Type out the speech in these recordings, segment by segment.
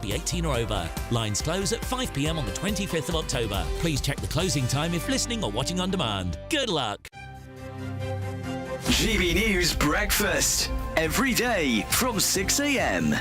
be 18 or over. Lines close at 5 p.m. on the 25th of October. Please check the closing time if listening or watching on demand. Good luck. GB News Breakfast. Every day from 6 a.m.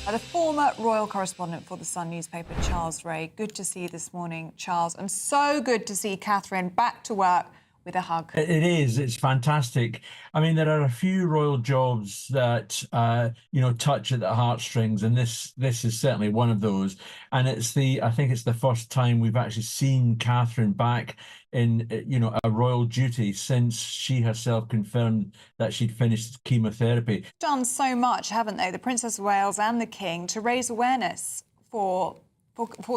The former royal correspondent for the Sun newspaper, Charles Ray. Good to see you this morning, Charles, and so good to see Catherine back to work with a hug. It is. It's fantastic. I mean, there are a few royal jobs that touch at the heartstrings, and this is certainly one of those. And I think it's the first time we've actually seen Catherine back in a royal duty since she herself confirmed that she'd finished chemotherapy. Done so much, haven't they, the Princess of Wales and the King, to raise awareness for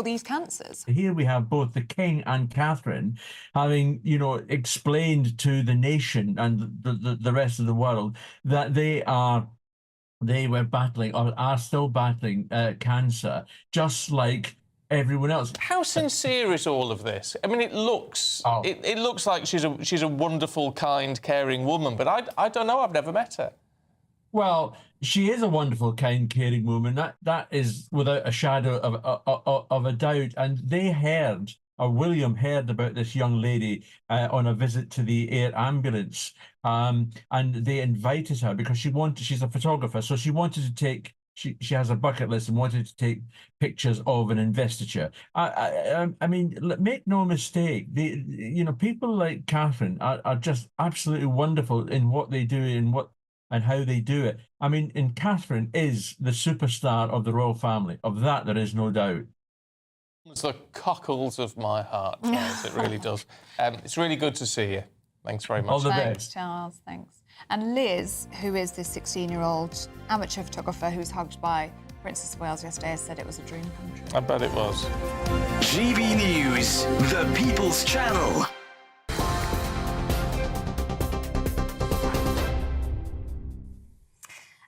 these cancers. Here we have both the King and Catherine having, explained to the nation and the rest of the world that they were battling or are still battling cancer, just like everyone else. How sincere is all of this? I mean, it looks like she's a wonderful, kind, caring woman, but I don't know. I've never met her. Well, she is a wonderful, kind, caring woman. That is without a shadow of a doubt. And William heard about this young lady on a visit to the air ambulance, and they invited her because she's a photographer, so she wanted to take. She has a bucket list and wanted to take pictures of an investiture. I mean, make no mistake, people like Catherine are just absolutely wonderful in what they do and how they do it. I mean, and Catherine is the superstar of the royal family. Of that, there is no doubt. It's the cockles of my heart, Charles. It really does. It's really good to see you. Thanks very much. All the Thanks, best. Charles. Thanks. And Liz, who is this 16-year-old amateur photographer who was hugged by Princess of Wales yesterday, has said it was a dream come true. I bet it was. GB News, the People's Channel.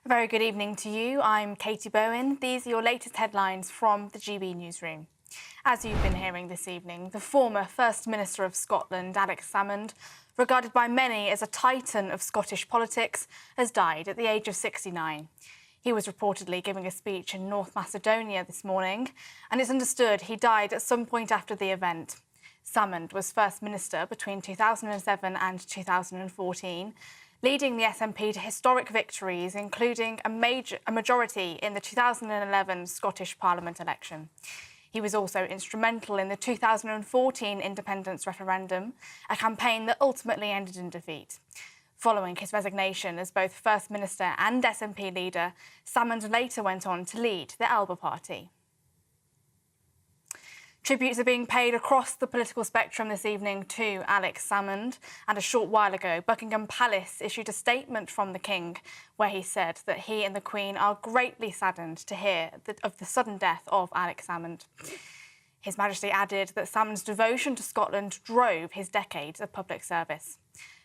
A very good evening to you. I'm Katie Bowen. These are your latest headlines from the GB Newsroom. As you've been hearing this evening, the former First Minister of Scotland, Alex Salmond, regarded by many as a titan of Scottish politics, has died at the age of 69. He was reportedly giving a speech in North Macedonia this morning, and it's understood he died at some point after the event. Salmond was First Minister between 2007 and 2014, leading the SNP to historic victories, including a majority in the 2011 Scottish Parliament election. He was also instrumental in the 2014 independence referendum, a campaign that ultimately ended in defeat. Following his resignation as both First Minister and SNP leader, Salmond later went on to lead the Alba Party. Tributes are being paid across the political spectrum this evening to Alex Salmond, and a short while ago, Buckingham Palace issued a statement from the King where he said that he and the Queen are greatly saddened to hear of the sudden death of Alex Salmond. His Majesty added that Salmond's devotion to Scotland drove his decades of public service.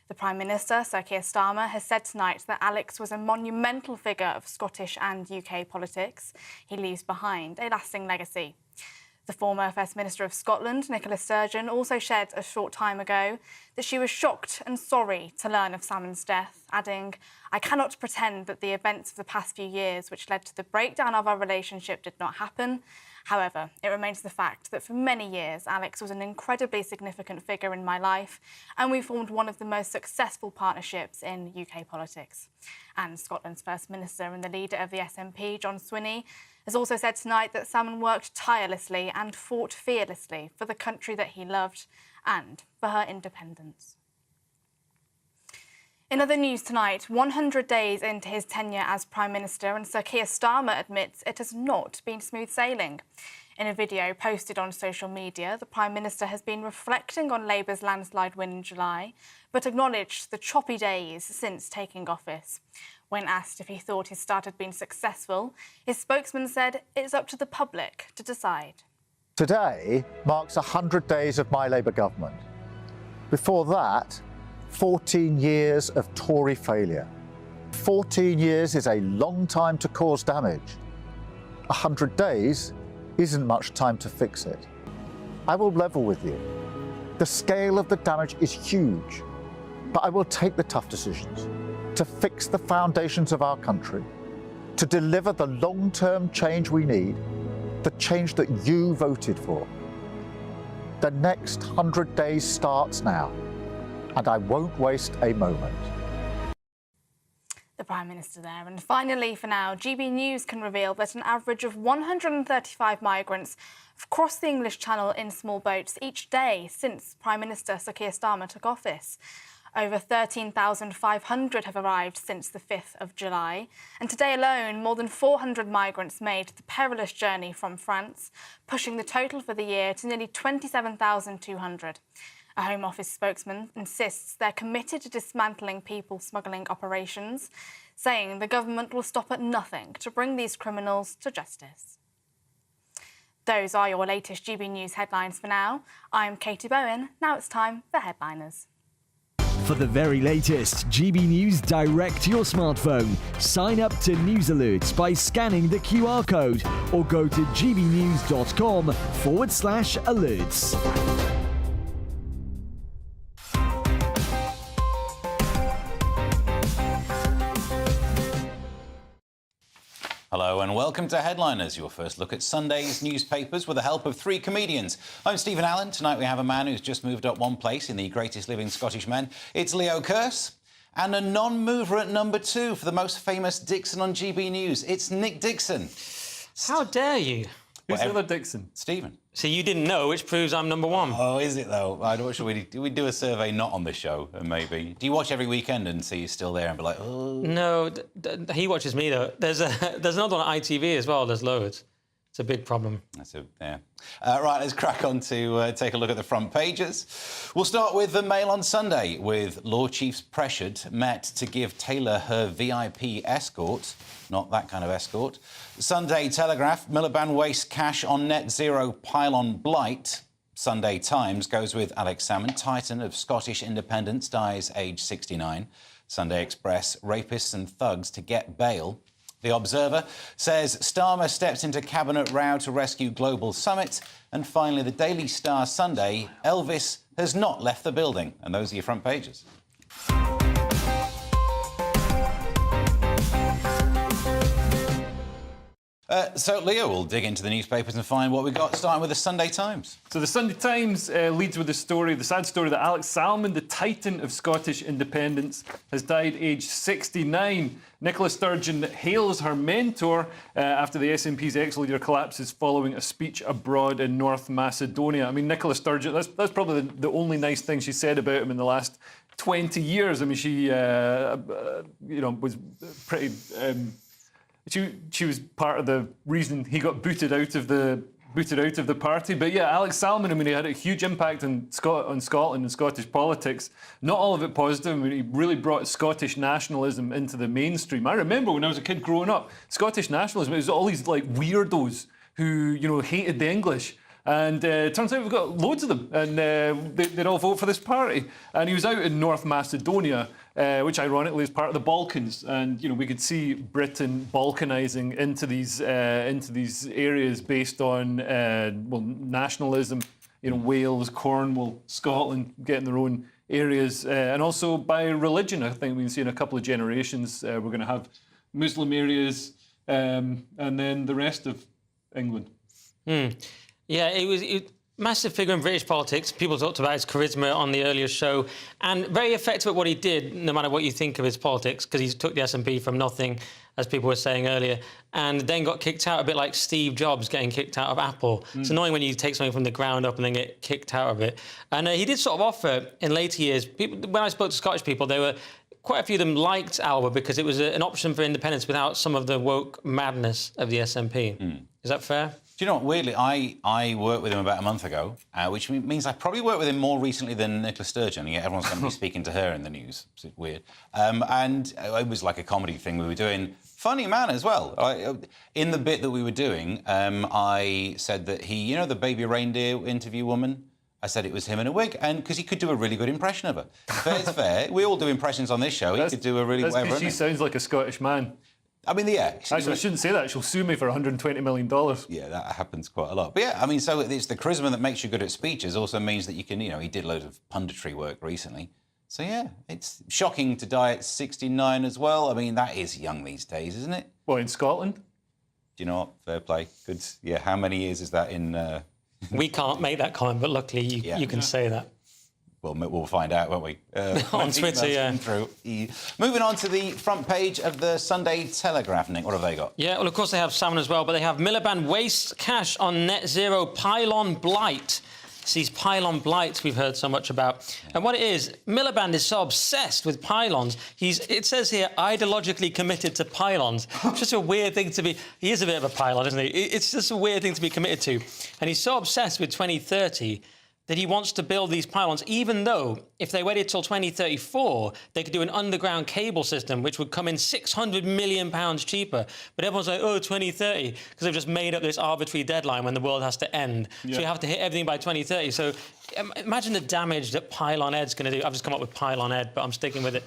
The Prime Minister, Sir Keir Starmer, has said tonight that Alex was a monumental figure of Scottish and UK politics. He leaves behind a lasting legacy. The former First Minister of Scotland, Nicola Sturgeon, also shared a short time ago that she was shocked and sorry to learn of Salmond's death, adding, "I cannot pretend that the events of the past few years which led to the breakdown of our relationship did not happen. However, it remains the fact that for many years, Alex was an incredibly significant figure in my life, and we formed one of the most successful partnerships in UK politics." And Scotland's First Minister and the leader of the SNP, John Swinney, has also said tonight that Salmond worked tirelessly and fought fearlessly for the country that he loved and for her independence. In other news tonight, 100 days into his tenure as Prime Minister, and Sir Keir Starmer admits it has not been smooth sailing. In a video posted on social media, the Prime Minister has been reflecting on Labour's landslide win in July, but acknowledged the choppy days since taking office. When asked if he thought his start had been successful, his spokesman said it's up to the public to decide. Today marks 100 days of my Labour government. Before that, 14 years of Tory failure. 14 years is a long time to cause damage. 100 days isn't much time to fix it. I will level with you. The scale of the damage is huge, but I will take the tough decisions to fix the foundations of our country, to deliver the long-term change we need, the change that you voted for. The next 100 days starts now, and I won't waste a moment. The Prime Minister there. And finally, for now, GB News can reveal that an average of 135 migrants have crossed the English Channel in small boats each day since Prime Minister Sir Keir Starmer took office. Over 13,500 have arrived since the 5th of July. And today alone, more than 400 migrants made the perilous journey from France, pushing the total for the year to nearly 27,200. A Home Office spokesman insists they're committed to dismantling people smuggling operations, saying the government will stop at nothing to bring these criminals to justice. Those are your latest GB News headlines for now. I'm Katie Bowen. Now it's time for Headliners. For the very latest GB News direct to your smartphone, sign up to News Alerts by scanning the QR code or go to gbnews.com/alerts. Hello and welcome to Headliners, your first look at Sunday's newspapers with the help of three comedians. I'm Stephen Allen. Tonight we have a man who's just moved up one place in the greatest living Scottish men. It's Leo Kearse. And a non-mover at number 2 for the most famous Dixon on GB News. It's Nick Dixon. How dare you? Who's the other Dixon? Stephen. So you didn't know, which proves I'm number 1. Oh, is it though? I don't. Should we do a survey not on this show, maybe? Do you watch every weekend and see you're still there and be like, oh? No, he watches me though. There's another one at ITV as well. There's loads. It's a big problem. Yeah. Right, let's crack on to take a look at the front pages. We'll start with the Mail on Sunday, with Law Chiefs pressured, met to give Taylor her VIP escort. Not that kind of escort. Sunday Telegraph, Miliband wastes cash on net zero pylon blight. Sunday Times goes with Alex Salmond, titan of Scottish independence, dies aged 69. Sunday Express, rapists and thugs to get bail. The Observer says Starmer steps into cabinet row to rescue global summit. And finally, the Daily Star Sunday, Elvis has not left the building. And those are your front pages. So, Leo, we'll dig into the newspapers and find what we got, starting with the Sunday Times. So the Sunday Times leads with the sad story that Alex Salmond, the titan of Scottish independence, has died aged 69. Nicola Sturgeon hails her mentor after the SNP's ex-leader collapses following a speech abroad in North Macedonia. I mean, Nicola Sturgeon, that's probably the only nice thing she said about him in the last 20 years. I mean, she, was pretty... She was part of the reason he got booted out of the party. But yeah, Alex Salmond, I mean, he had a huge impact on Scotland and Scottish politics. Not all of it positive. I mean, he really brought Scottish nationalism into the mainstream. I remember when I was a kid growing up, Scottish nationalism, it was all these like weirdos who, hated the English. And it turns out we've got loads of them, and they'd all vote for this party. And he was out in North Macedonia, which ironically is part of the Balkans. And we could see Britain balkanising into these areas based on nationalism. Wales, Cornwall, Scotland getting their own areas, and also by religion. I think we can see in a couple of generations we're going to have Muslim areas, and then the rest of England. Yeah, it was a massive figure in British politics. People talked about his charisma on the earlier show, and very effective at what he did, no matter what you think of his politics, because he took the SNP from nothing, as people were saying earlier, and then got kicked out, a bit like Steve Jobs getting kicked out of Apple. It's annoying when you take something from the ground up and then get kicked out of it. And he did sort of offer, in later years, when I spoke to Scottish people, they were... Quite a few of them liked Alba because it was an option for independence without some of the woke madness of the SNP. Is that fair? Do you know what, weirdly, I worked with him about a month ago, which means I probably worked with him more recently than Nicola Sturgeon, and yet everyone's going to be speaking to her in the news. It's weird. And it was like a comedy thing we were doing. Funny man as well. In the bit that we were doing, I said that he, the baby reindeer interview woman, I said it was him in a wig, and because he could do a really good impression of her. Fair's fair. We all do impressions on this show. He could do a really... That's she sounds like a Scottish man. I mean, yeah. Actually, I shouldn't say that. She'll sue me for $120 million. Yeah, that happens quite a lot. But yeah, I mean, so it's the charisma that makes you good at speeches also means that you can, he did loads of punditry work recently. So yeah, it's shocking to die at 69 as well. I mean, that is young these days, isn't it? Well, in Scotland. Do you know what? Fair play. Good. Yeah, how many years is that in... We can't make that comment, but luckily you can say that. Well, we'll find out, won't we? On Twitter, yeah. Moving on to the front page of the Sunday Telegraph, Nick. What have they got? Yeah, well, of course they have salmon as well, but they have Miliband wastes cash on net zero pylon blight. It's these pylon blights we've heard so much about. And what it is, Miliband is so obsessed with pylons. It says here, ideologically committed to pylons. It's just a weird thing to be... He is a bit of a pylon, isn't he? It's just a weird thing to be committed to. And he's so obsessed with 2030 that he wants to build these pylons, even though if they waited till 2034, they could do an underground cable system, which would come in £600 million cheaper. But everyone's like, oh, 2030, because they've just made up this arbitrary deadline when the world has to end. Yeah. So you have to hit everything by 2030. So imagine the damage that Pylon Ed's going to do. I've just come up with Pylon Ed, but I'm sticking with it.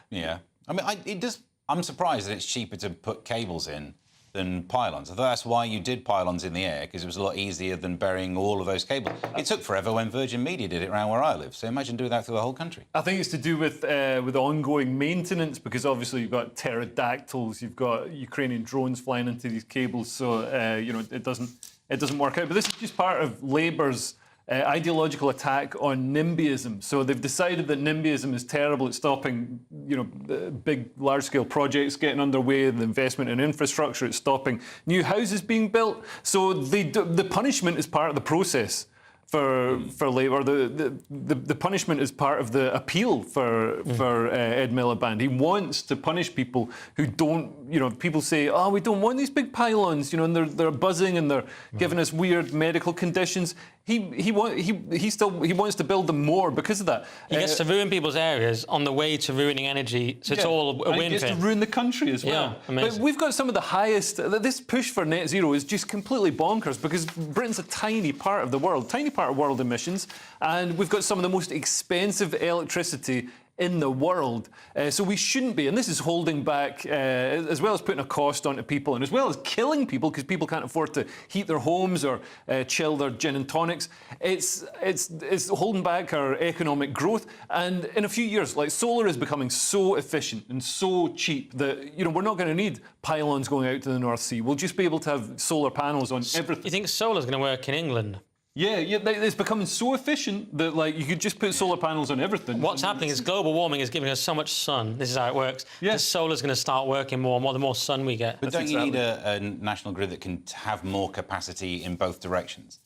Yeah. I mean, I'm surprised that it's cheaper to put cables in than pylons. I thought that's why you did pylons in the air, because it was a lot easier than burying all of those cables. It took forever when Virgin Media did it around where I live, so imagine doing that through the whole country. I think it's to do with ongoing maintenance, because obviously you've got pterodactyls, you've got Ukrainian drones flying into these cables, so you know, it doesn't work out. But this is just part of Labour's ideological attack on NIMBYism. So they've decided that NIMBYism is terrible at stopping, you know, big, large-scale projects getting underway, the investment in infrastructure, it's stopping new houses being built. So the punishment is part of the process for Labour. The punishment is part of the appeal for Ed Miliband. He wants to punish people who don't, you know, people say, oh, we don't want these big pylons, you know, and they're buzzing and they're giving us weird medical conditions. He wants to build them more because of that. He gets to ruin people's areas on the way to ruining energy, so it's all a win. And he gets to ruin the country as well. Yeah, amazing. But we've got some of the highest... This push for net zero is just completely bonkers, because Britain's a tiny part of the world, tiny part of world emissions, and we've got some of the most expensive electricity in the world. So we shouldn't be, and this is holding back, as well as putting a cost onto people and as well as killing people because people can't afford to heat their homes or chill their gin and tonics. It's holding back our economic growth. And in a few years, like, solar is becoming so efficient and so cheap that, you know, we're not going to need pylons going out to the North Sea. We'll just be able to have solar panels on everything. You think solar's going to work in England? Yeah, it's becoming so efficient that, like, you could just put solar panels on everything. What's happening is global warming is giving us so much sun. This is how it works. Yeah. The solar's going to start working more and more the more sun we get. But don't you need a national grid that can have more capacity in both directions?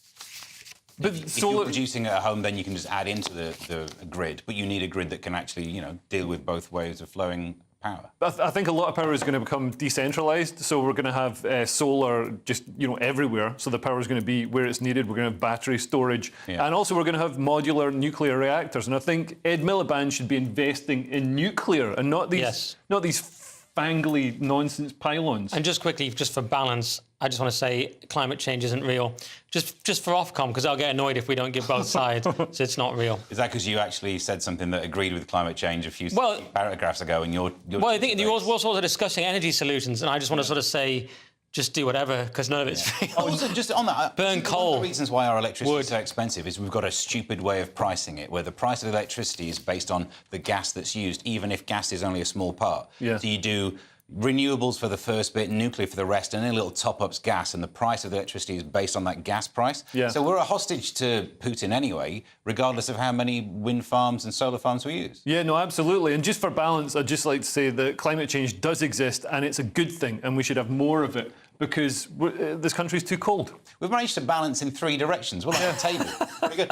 But if you're producing at home, then you can just add into the grid. But you need a grid that can actually, you know, deal with both ways of flowing power. I think a lot of power is going to become decentralised, so we're going to have solar just, you know, everywhere. So the power is going to be where it's needed. We're going to have battery storage, and also we're going to have modular nuclear reactors. And I think Ed Miliband should be investing in nuclear and not these fangly nonsense pylons. And just quickly, just for balance, I just want to say climate change isn't real. Just for Ofcom, because I'll get annoyed if we don't give both sides. So it's not real. Is that because you actually said something that agreed with climate change a few paragraphs ago, and you're well, I think we're also discussing energy solutions, and I just want to sort of say, just do whatever, because none of it's real. Also, just on that, burn coal. One of the reasons why our electricity is so expensive is we've got a stupid way of pricing it, where the price of electricity is based on the gas that's used, even if gas is only a small part. Yeah. So you do renewables for the first bit, nuclear for the rest, and then little top-ups gas, and the price of the electricity is based on that gas price. Yeah. So we're a hostage to Putin anyway, regardless of how many wind farms and solar farms we use. Yeah, no, absolutely. And just for balance, I'd just like to say that climate change does exist, and it's a good thing, and we should have more of it, because this country's too cold. We've managed to balance in 3 directions. We're like a table. Very good.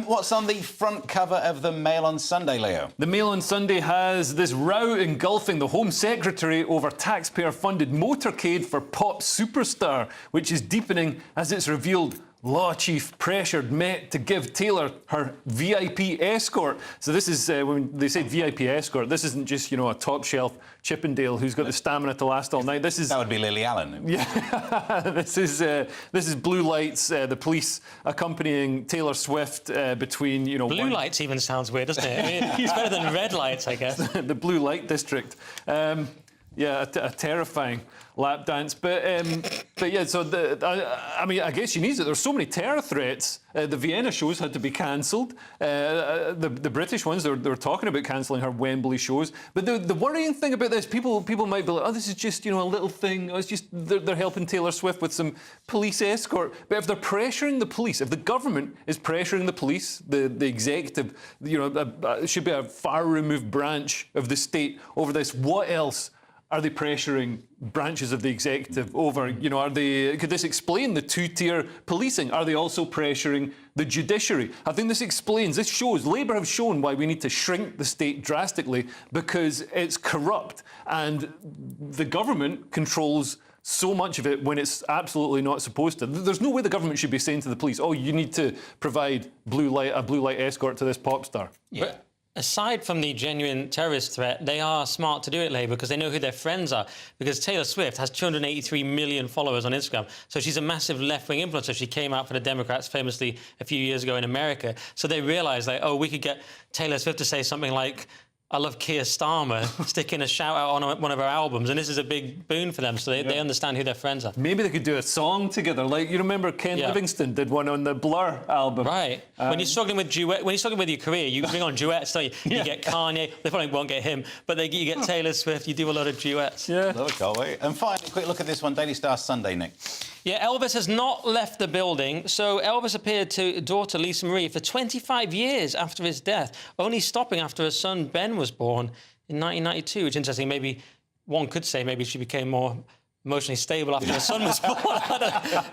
What's on the front cover of the Mail on Sunday, Leo? The Mail on Sunday has this row engulfing the Home Secretary over taxpayer-funded motorcade for pop superstar, which is deepening as it's revealed Law Chief pressured Met to give Taylor her VIP escort. So this is, when they say VIP escort, this isn't just, you know, a top-shelf Chippendale who's got the stamina to last all night. This is... That would be Lily Allen. Yeah. This is blue lights, the police accompanying Taylor Swift between, you know... Blue lights even sounds weird, doesn't it? I mean, it's better than red lights, I guess. The blue light district. a terrifying lap dance. But yeah, so I mean, I guess she needs it. There's so many terror threats. The Vienna shows had to be cancelled. The British ones, they were talking about cancelling her Wembley shows. But the worrying thing about this, people might be like, oh, this is just, you know, a little thing. Oh, it's just they're helping Taylor Swift with some police escort. But if they're pressuring the police, if the government is pressuring the police, the executive, you know, should be a far removed branch of the state over this. What else are they pressuring branches of the executive over? You know, could this explain the two-tier policing? Are they also pressuring the judiciary? I think this shows, Labour have shown why we need to shrink the state drastically, because it's corrupt and the government controls so much of it when it's absolutely not supposed to. There's no way the government should be saying to the police, oh, you need to provide a blue light escort to this pop star. Yeah. But aside from the genuine terrorist threat, they are smart to do it, Labour, because they know who their friends are. Because Taylor Swift has 283 million followers on Instagram, so she's a massive left-wing influencer. She came out for the Democrats famously a few years ago in America. So they realised, like, oh, we could get Taylor Swift to say something like, I love Keir Starmer, sticking a shout-out on one of her albums, and this is a big boon for them, so they understand who their friends are. Maybe they could do a song together, like, you remember Ken Livingstone did one on the Blur album. Right. When you're struggling with your career, you bring on duets, don't you? You get Kanye, they probably won't get him, but you get Taylor Swift, you do a lot of duets. Yeah. Love it, can't wait. And finally, a quick look at this one, Daily Star Sunday, Nick. Yeah, Elvis has not left the building. So Elvis appeared to daughter Lisa Marie for 25 years after his death, only stopping after her son Ben was born in 1992, which is interesting. Maybe one could say maybe she became more emotionally stable after her son was born.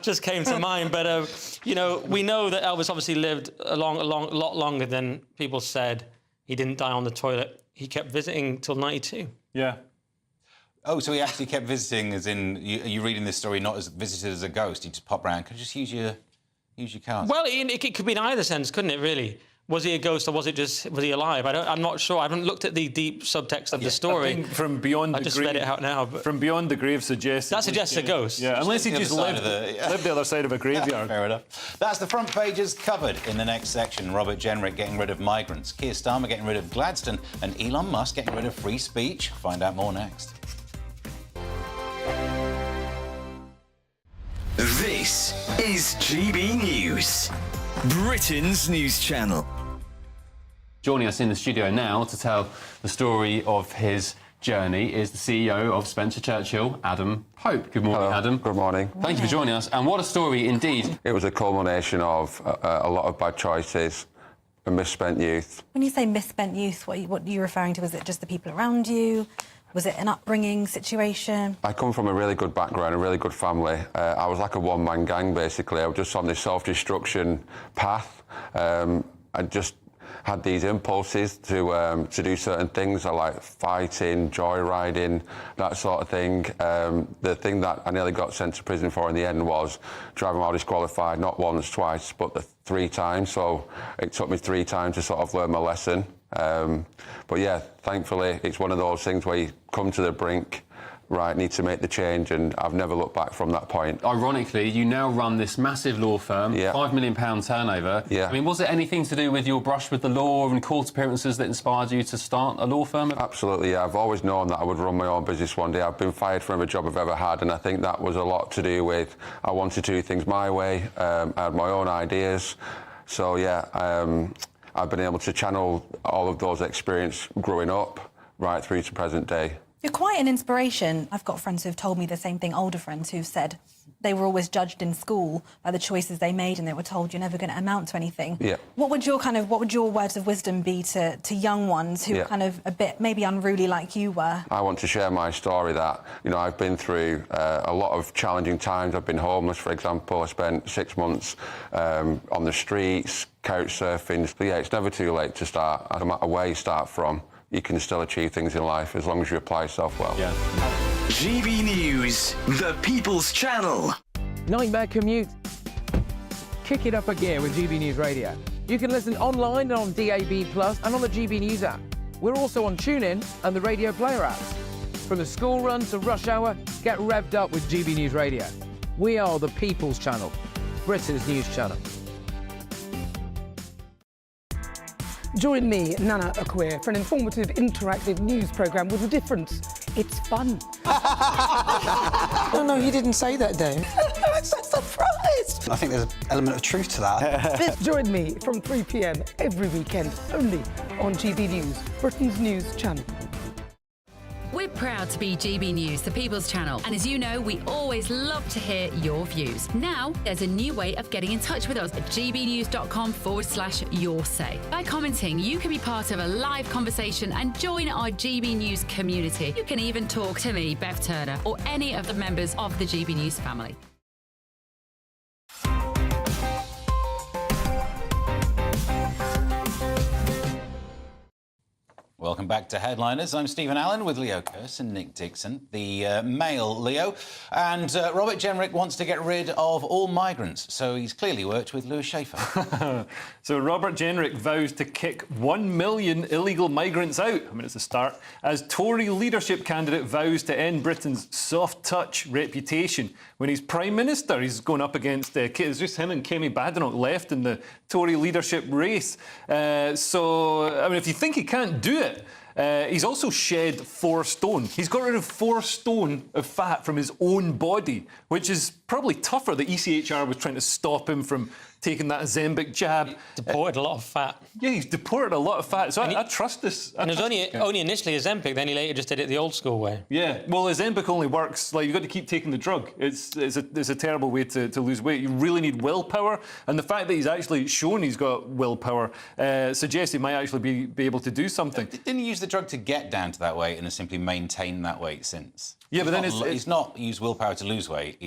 Just came to mind. But, you know, we know that Elvis obviously lived a lot longer than people said. He didn't die on the toilet. He kept visiting till 92. Yeah. Oh, so he actually kept visiting, as in, are you reading this story not as visited as a ghost? He just popped round. Could you just use your card? Well, it could be in either sense, couldn't it, really? Was he a ghost or was he alive? I'm not sure. I haven't looked at the deep subtext of the story. I think from beyond I the just grave, read it out now. But from beyond the grave suggests... That suggests a ghost. Yeah, unless he just lived the other side of a graveyard. Fair enough. That's the front pages covered. In the next section, Robert Jenrick getting rid of migrants, Keir Starmer getting rid of Gladstone, and Elon Musk getting rid of free speech. Find out more next. This is GB News, Britain's news channel. Joining us in the studio now to tell the story of his journey is the CEO of Spencer Churchill, Adam Pope. Good morning, Hello. Adam. Good morning. Thank you for joining us. And what a story indeed. It was a culmination of a lot of bad choices, a misspent youth. When you say misspent youth, what are you referring to? Was it just the people around you? Was it an upbringing situation? I come from a really good background, a really good family. I was like a one-man gang, basically. I was just on this self-destruction path. I just had these impulses to do certain things. I like fighting, joyriding, that sort of thing. The thing that I nearly got sent to prison for in the end was driving while disqualified, not once, twice, but 3 times. So it took me 3 times to sort of learn my lesson. But yeah, thankfully, it's one of those things where you come to the brink, right, need to make the change, and I've never looked back from that point. Ironically, you now run this massive law firm, £5 million turnover. Yeah. I mean, was it anything to do with your brush with the law and court appearances that inspired you to start a law firm? Absolutely, yeah. I've always known that I would run my own business one day. I've been fired from every job I've ever had, and I think that was a lot to do with I wanted to do things my way. I had my own ideas. So, yeah, I've been able to channel all of those experiences growing up right through to present day. You're quite an inspiration. I've got friends who've told me the same thing, older friends who've said they were always judged in school by the choices they made, and they were told you're never going to amount to anything. Yeah. What would your words of wisdom be to young ones who are kind of a bit maybe unruly like you were? I want to share my story that, you know, I've been through a lot of challenging times. I've been homeless, for example. I spent 6 months on the streets, couch surfing. But yeah, it's never too late to start. No matter where you start from, you can still achieve things in life as long as you apply yourself well. Yeah. GB News, the People's Channel. Nightmare commute? Kick it up a gear with GB News Radio. You can listen online and on DAB+ and on the GB News app. We're also on TuneIn and the Radio Player app. From the school run to rush hour, get revved up with GB News Radio. We are the People's Channel, Britain's news channel. Join me, Nana Akweer, for an informative, interactive news programme with a difference. It's fun. No, he didn't say that, though. I'm so surprised. I think there's an element of truth to that. Join me from 3 p.m. every weekend, only on GB News, Britain's news channel. We're proud to be GB News, the People's Channel. And as you know, we always love to hear your views. Now, there's a new way of getting in touch with us at gbnews.com/yoursay. By commenting, you can be part of a live conversation and join our GB News community. You can even talk to me, Bev Turner, or any of the members of the GB News family. Welcome back to Headliners. I'm Stephen Allen with Leo Kearse and Nick Dixon, the male Leo. And Robert Jenrick wants to get rid of all migrants, so he's clearly worked with Lewis Schaefer. So Robert Jenrick vows to kick 1 million illegal migrants out. I mean, it's a start. As Tory leadership candidate vows to end Britain's soft-touch reputation. When he's Prime Minister, he's going up against... it's just him and Kemi Badenoch left in the Tory leadership race. So, I mean, if you think he can't do it, he's also shed 4 stone. He's got rid of 4 stone of fat from his own body, which is probably tougher. The ECHR was trying to stop him from taking that Ozempic jab. He deported a lot of fat. Yeah, he's deported a lot of fat. So I trust this. And it was only initially Ozempic, then he later just did it the old school way. Yeah, well, Ozempic only works, like, you've got to keep taking the drug. It's a terrible way to lose weight. You really need willpower, and the fact that he's actually shown he's got willpower suggests he might actually be able to do something. Didn't he use the drug to get down to that weight and has simply maintained that weight since? Yeah, but then he's not used willpower to lose weight.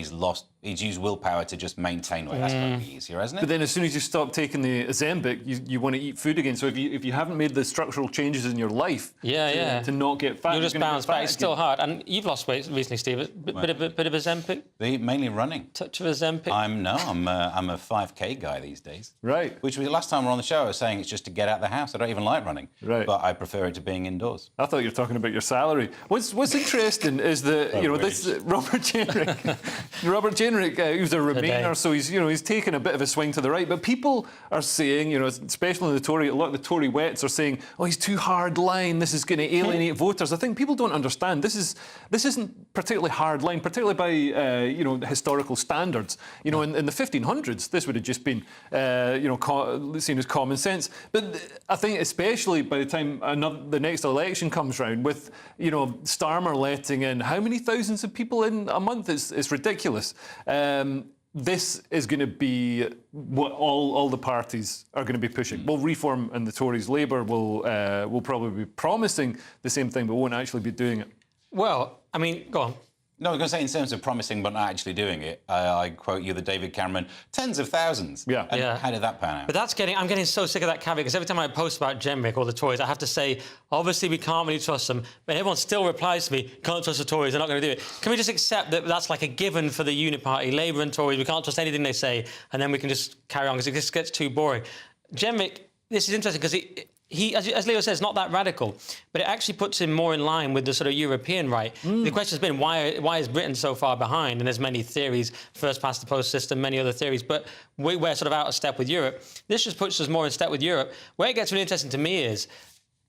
He's used willpower to just maintain weight. That's got to be easier, hasn't it? But then as soon as you stop taking the Ozempic, you want to eat food again. So if you haven't made the structural changes in your life to not get fat, you'll just bounce back. It's still hard. And you've lost weight recently, Steve. Bit of Ozempic? Mainly running. Touch of Ozempic? I'm a 5K guy these days. Right. Which was the last time we were on the show, I was saying it's just to get out of the house. I don't even like running. Right. But I prefer it to being indoors. I thought you were talking about your salary. What's interesting is that this Robert Jenrick, who's a Remainer, so he's taken a bit of a swing to the right. But people are saying, especially in a lot of the Tory wets are saying, oh, he's too hard line. This is going to alienate voters. I think people don't understand. This isn't particularly hard line, particularly by historical standards. In the 1500s, this would have just been seen as common sense. But I think especially by the time the next election comes round, with Starmer letting in how many thousands of people in a month, it's ridiculous. This is going to be what all the parties are going to be pushing. Well, Reform and the Tories, Labour will probably be promising the same thing, but won't actually be doing it. Well, I mean, go on. No, I was going to say, in terms of promising but not actually doing it, I quote you, the David Cameron, tens of thousands. Yeah. And how did that pan out? But I'm getting so sick of that caveat, because every time I post about Jenrick or the Tories, I have to say, obviously we can't really trust them, but everyone still replies to me, can't trust the Tories, they're not going to do it. Can we just accept that that's like a given for the unit party, Labour and Tories, we can't trust anything they say, and then we can just carry on, because it just gets too boring. Jenrick, this is interesting, because he, as Leo says, not that radical, but it actually puts him more in line with the sort of European right. The question has been, why is Britain so far behind? And there's many theories, first past the post system, many other theories, but we're sort of out of step with Europe. This just puts us more in step with Europe. Where it gets really interesting to me is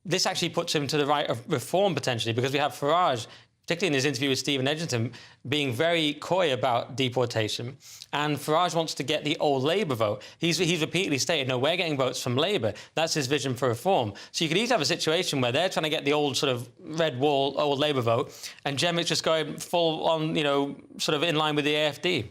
this actually puts him to the right of reform, potentially, because we have Farage, particularly in his interview with Stephen Edgerton, being very coy about deportation. And Farage wants to get the old Labour vote. He's repeatedly stated, no, we're getting votes from Labour. That's his vision for reform. So you could easily have a situation where they're trying to get the old sort of red wall, old Labour vote, and Jenrick's just going full on, sort of in line with the AFD.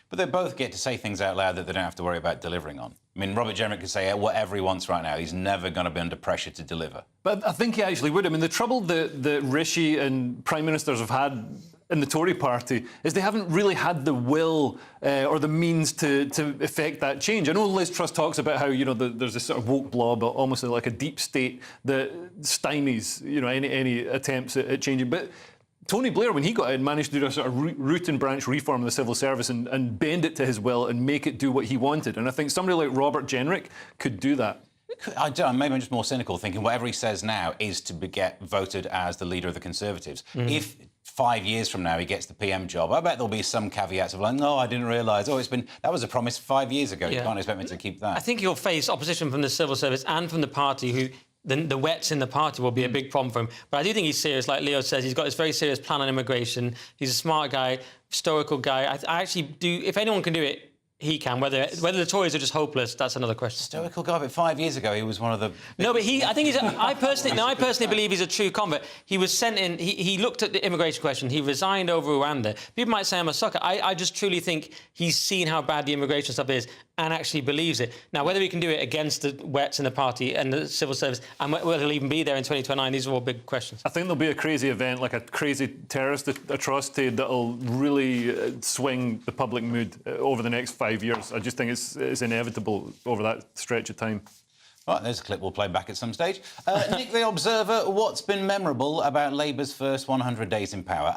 But they both get to say things out loud that they don't have to worry about delivering on. I mean, Robert Jenrick could say whatever he wants right now. He's never going to be under pressure to deliver. But I think he actually would. I mean, the trouble that Rishi and Prime Ministers have had in the Tory party is they haven't really had the will or the means to effect that change. I know Liz Truss talks about how, there's this sort of woke blob, almost like a deep state that stymies, any attempts at changing. But Tony Blair, when he got in, managed to do a sort of root and branch reform of the civil service and bend it to his will and make it do what he wanted. And I think somebody like Robert Jenrick could do that. Maybe I'm just more cynical, thinking whatever he says now is to get voted as the leader of the Conservatives. If 5 years from now he gets the PM job, I bet there'll be some caveats of like, no, I didn't realise. Oh, that was a promise 5 years ago. You can't expect me to keep that. I think he'll face opposition from the civil service and from the party who the wets in the party will be a big problem for him. But I do think he's serious. Like Leo says, he's got this very serious plan on immigration. He's a smart guy, stoical guy. I actually do... If anyone can do it, he can. Whether the Tories are just hopeless, that's another question. Stoical guy, but 5 years ago he was one of the... No, but I think he's... I personally believe he's a true convert. He was sent in... He looked at the immigration question. He resigned over Rwanda. People might say I'm a sucker. I just truly think he's seen how bad the immigration stuff is and actually believes it. Now, whether he can do it against the wets in the party and the civil service, and whether he'll even be there in 2029, these are all big questions. I think there'll be a crazy event, like a crazy terrorist atrocity that'll really swing the public mood over the next 5 years. I just think it's inevitable over that stretch of time. Right, there's a clip we'll play back at some stage. Nick the Observer, what's been memorable about Labour's first 100 days in power?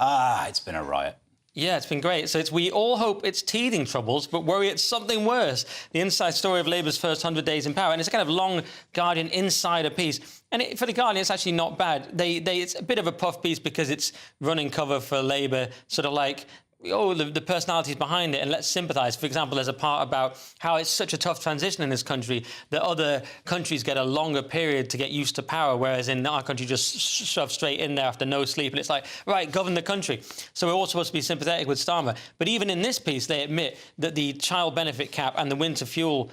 It's been a riot. Yeah, it's been great. So we all hope it's teething troubles, but worry it's something worse. The inside story of Labour's first 100 days in power. And it's a kind of long Guardian insider piece. And for the Guardian, it's actually not bad. It's a bit of a puff piece because it's running cover for Labour, sort of like... the personalities behind it, and let's sympathise. For example, there's a part about how it's such a tough transition in this country that other countries get a longer period to get used to power, whereas in our country just shove straight in there after no sleep, and it's like, right, govern the country. So we're all supposed to be sympathetic with Starmer. But even in this piece, they admit that the child benefit cap and the winter fuel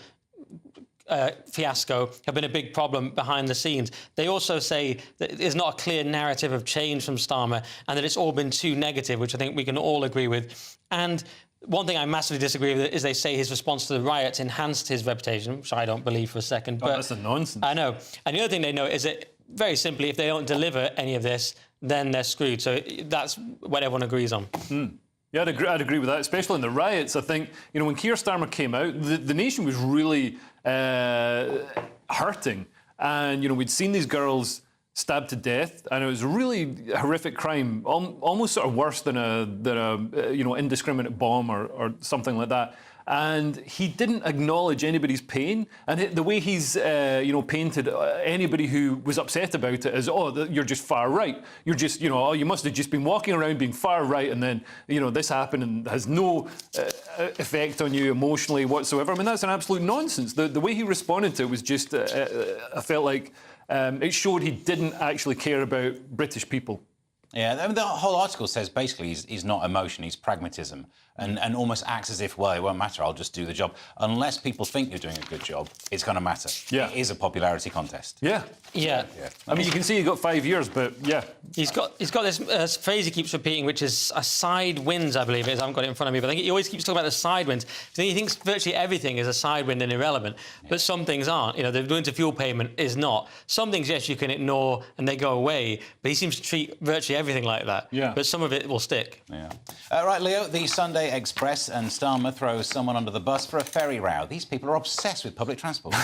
fiasco have been a big problem behind the scenes. They also say that there's not a clear narrative of change from Starmer and that it's all been too negative, which I think we can all agree with. And one thing I massively disagree with is they say his response to the riots enhanced his reputation, which I don't believe for a second. But that's a nonsense. I know. And the other thing they know is that, very simply, if they don't deliver any of this, then they're screwed. So that's what everyone agrees on. Yeah, I'd agree with that, especially in the riots. I think, when Keir Starmer came out, the nation was really hurting. And, we'd seen these girls stabbed to death, and it was a really horrific crime, almost sort of worse than a indiscriminate bomb or something like that. And he didn't acknowledge anybody's pain, and the way he's painted anybody who was upset about it as, you're just far right, you're just you must have just been walking around being far right, and then this happened and has no effect on you emotionally whatsoever. I mean, that's an absolute nonsense. The way he responded to it was just I felt like it showed he didn't actually care about British people. Yeah, I mean, the whole article says basically he's not emotion, he's pragmatism, and almost acts as if, well, it won't matter, I'll just do the job. Unless people think you're doing a good job, it's going to matter. Yeah. It is a popularity contest. Yeah. I mean, you can see he got 5 years, but yeah. He's got this phrase he keeps repeating, which is a side winds, I believe it is. I haven't got it in front of me, but I think he always keeps talking about the side winds. He thinks virtually everything is a side wind and irrelevant, but some things aren't. The winter fuel payment is not. Some things, yes, you can ignore and they go away, but he seems to treat virtually everything like that. Yeah. But some of it will stick. Yeah. Right, Leo, the Sunday Express and Starmer throws someone under the bus for a ferry row. These people are obsessed with public transport.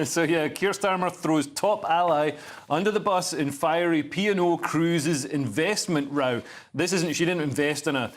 So, yeah, Keir Starmer throws top ally under the bus in fiery P&O Cruises investment row. She didn't invest in a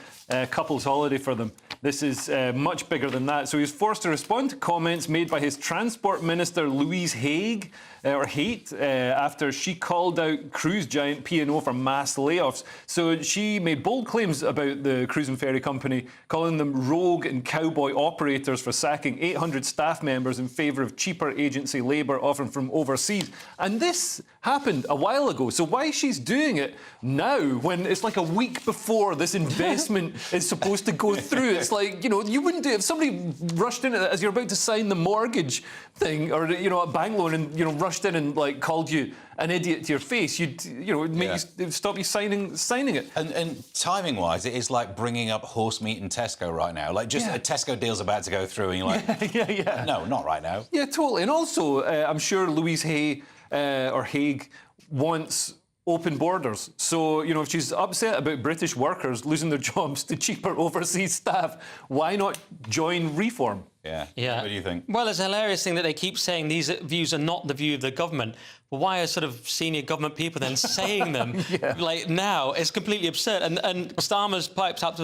couple's holiday for them. This is much bigger than that. So he's forced to respond to comments made by his Transport Minister Louise Haight after she called out cruise giant P&O for mass layoffs. So she made bold claims about the cruise and ferry company, calling them rogue and cowboy operators for sacking 800 staff members in favour of cheaper agency labour often from overseas. And this happened a while ago. So why she's doing it now, when it's like a week before this investment is supposed to go through? It's like, you wouldn't do it if somebody rushed in as you're about to sign the mortgage thing or, a bank loan and, rushed in and, called you an idiot to your face. It'd stop you signing it. And timing-wise, it is like bringing up horse meat in Tesco right now. Like, just a Tesco deal's about to go through and you're like... Yeah. No, not right now. Yeah, totally. And also, I'm sure Louise Hay or Haig wants open borders. So, if she's upset about British workers losing their jobs to cheaper overseas staff, why not join Reform? Yeah. What do you think? Well, it's a hilarious thing that they keep saying these views are not the view of the government. But why are sort of senior government people then saying them now? It's completely absurd. And Starmer's piped up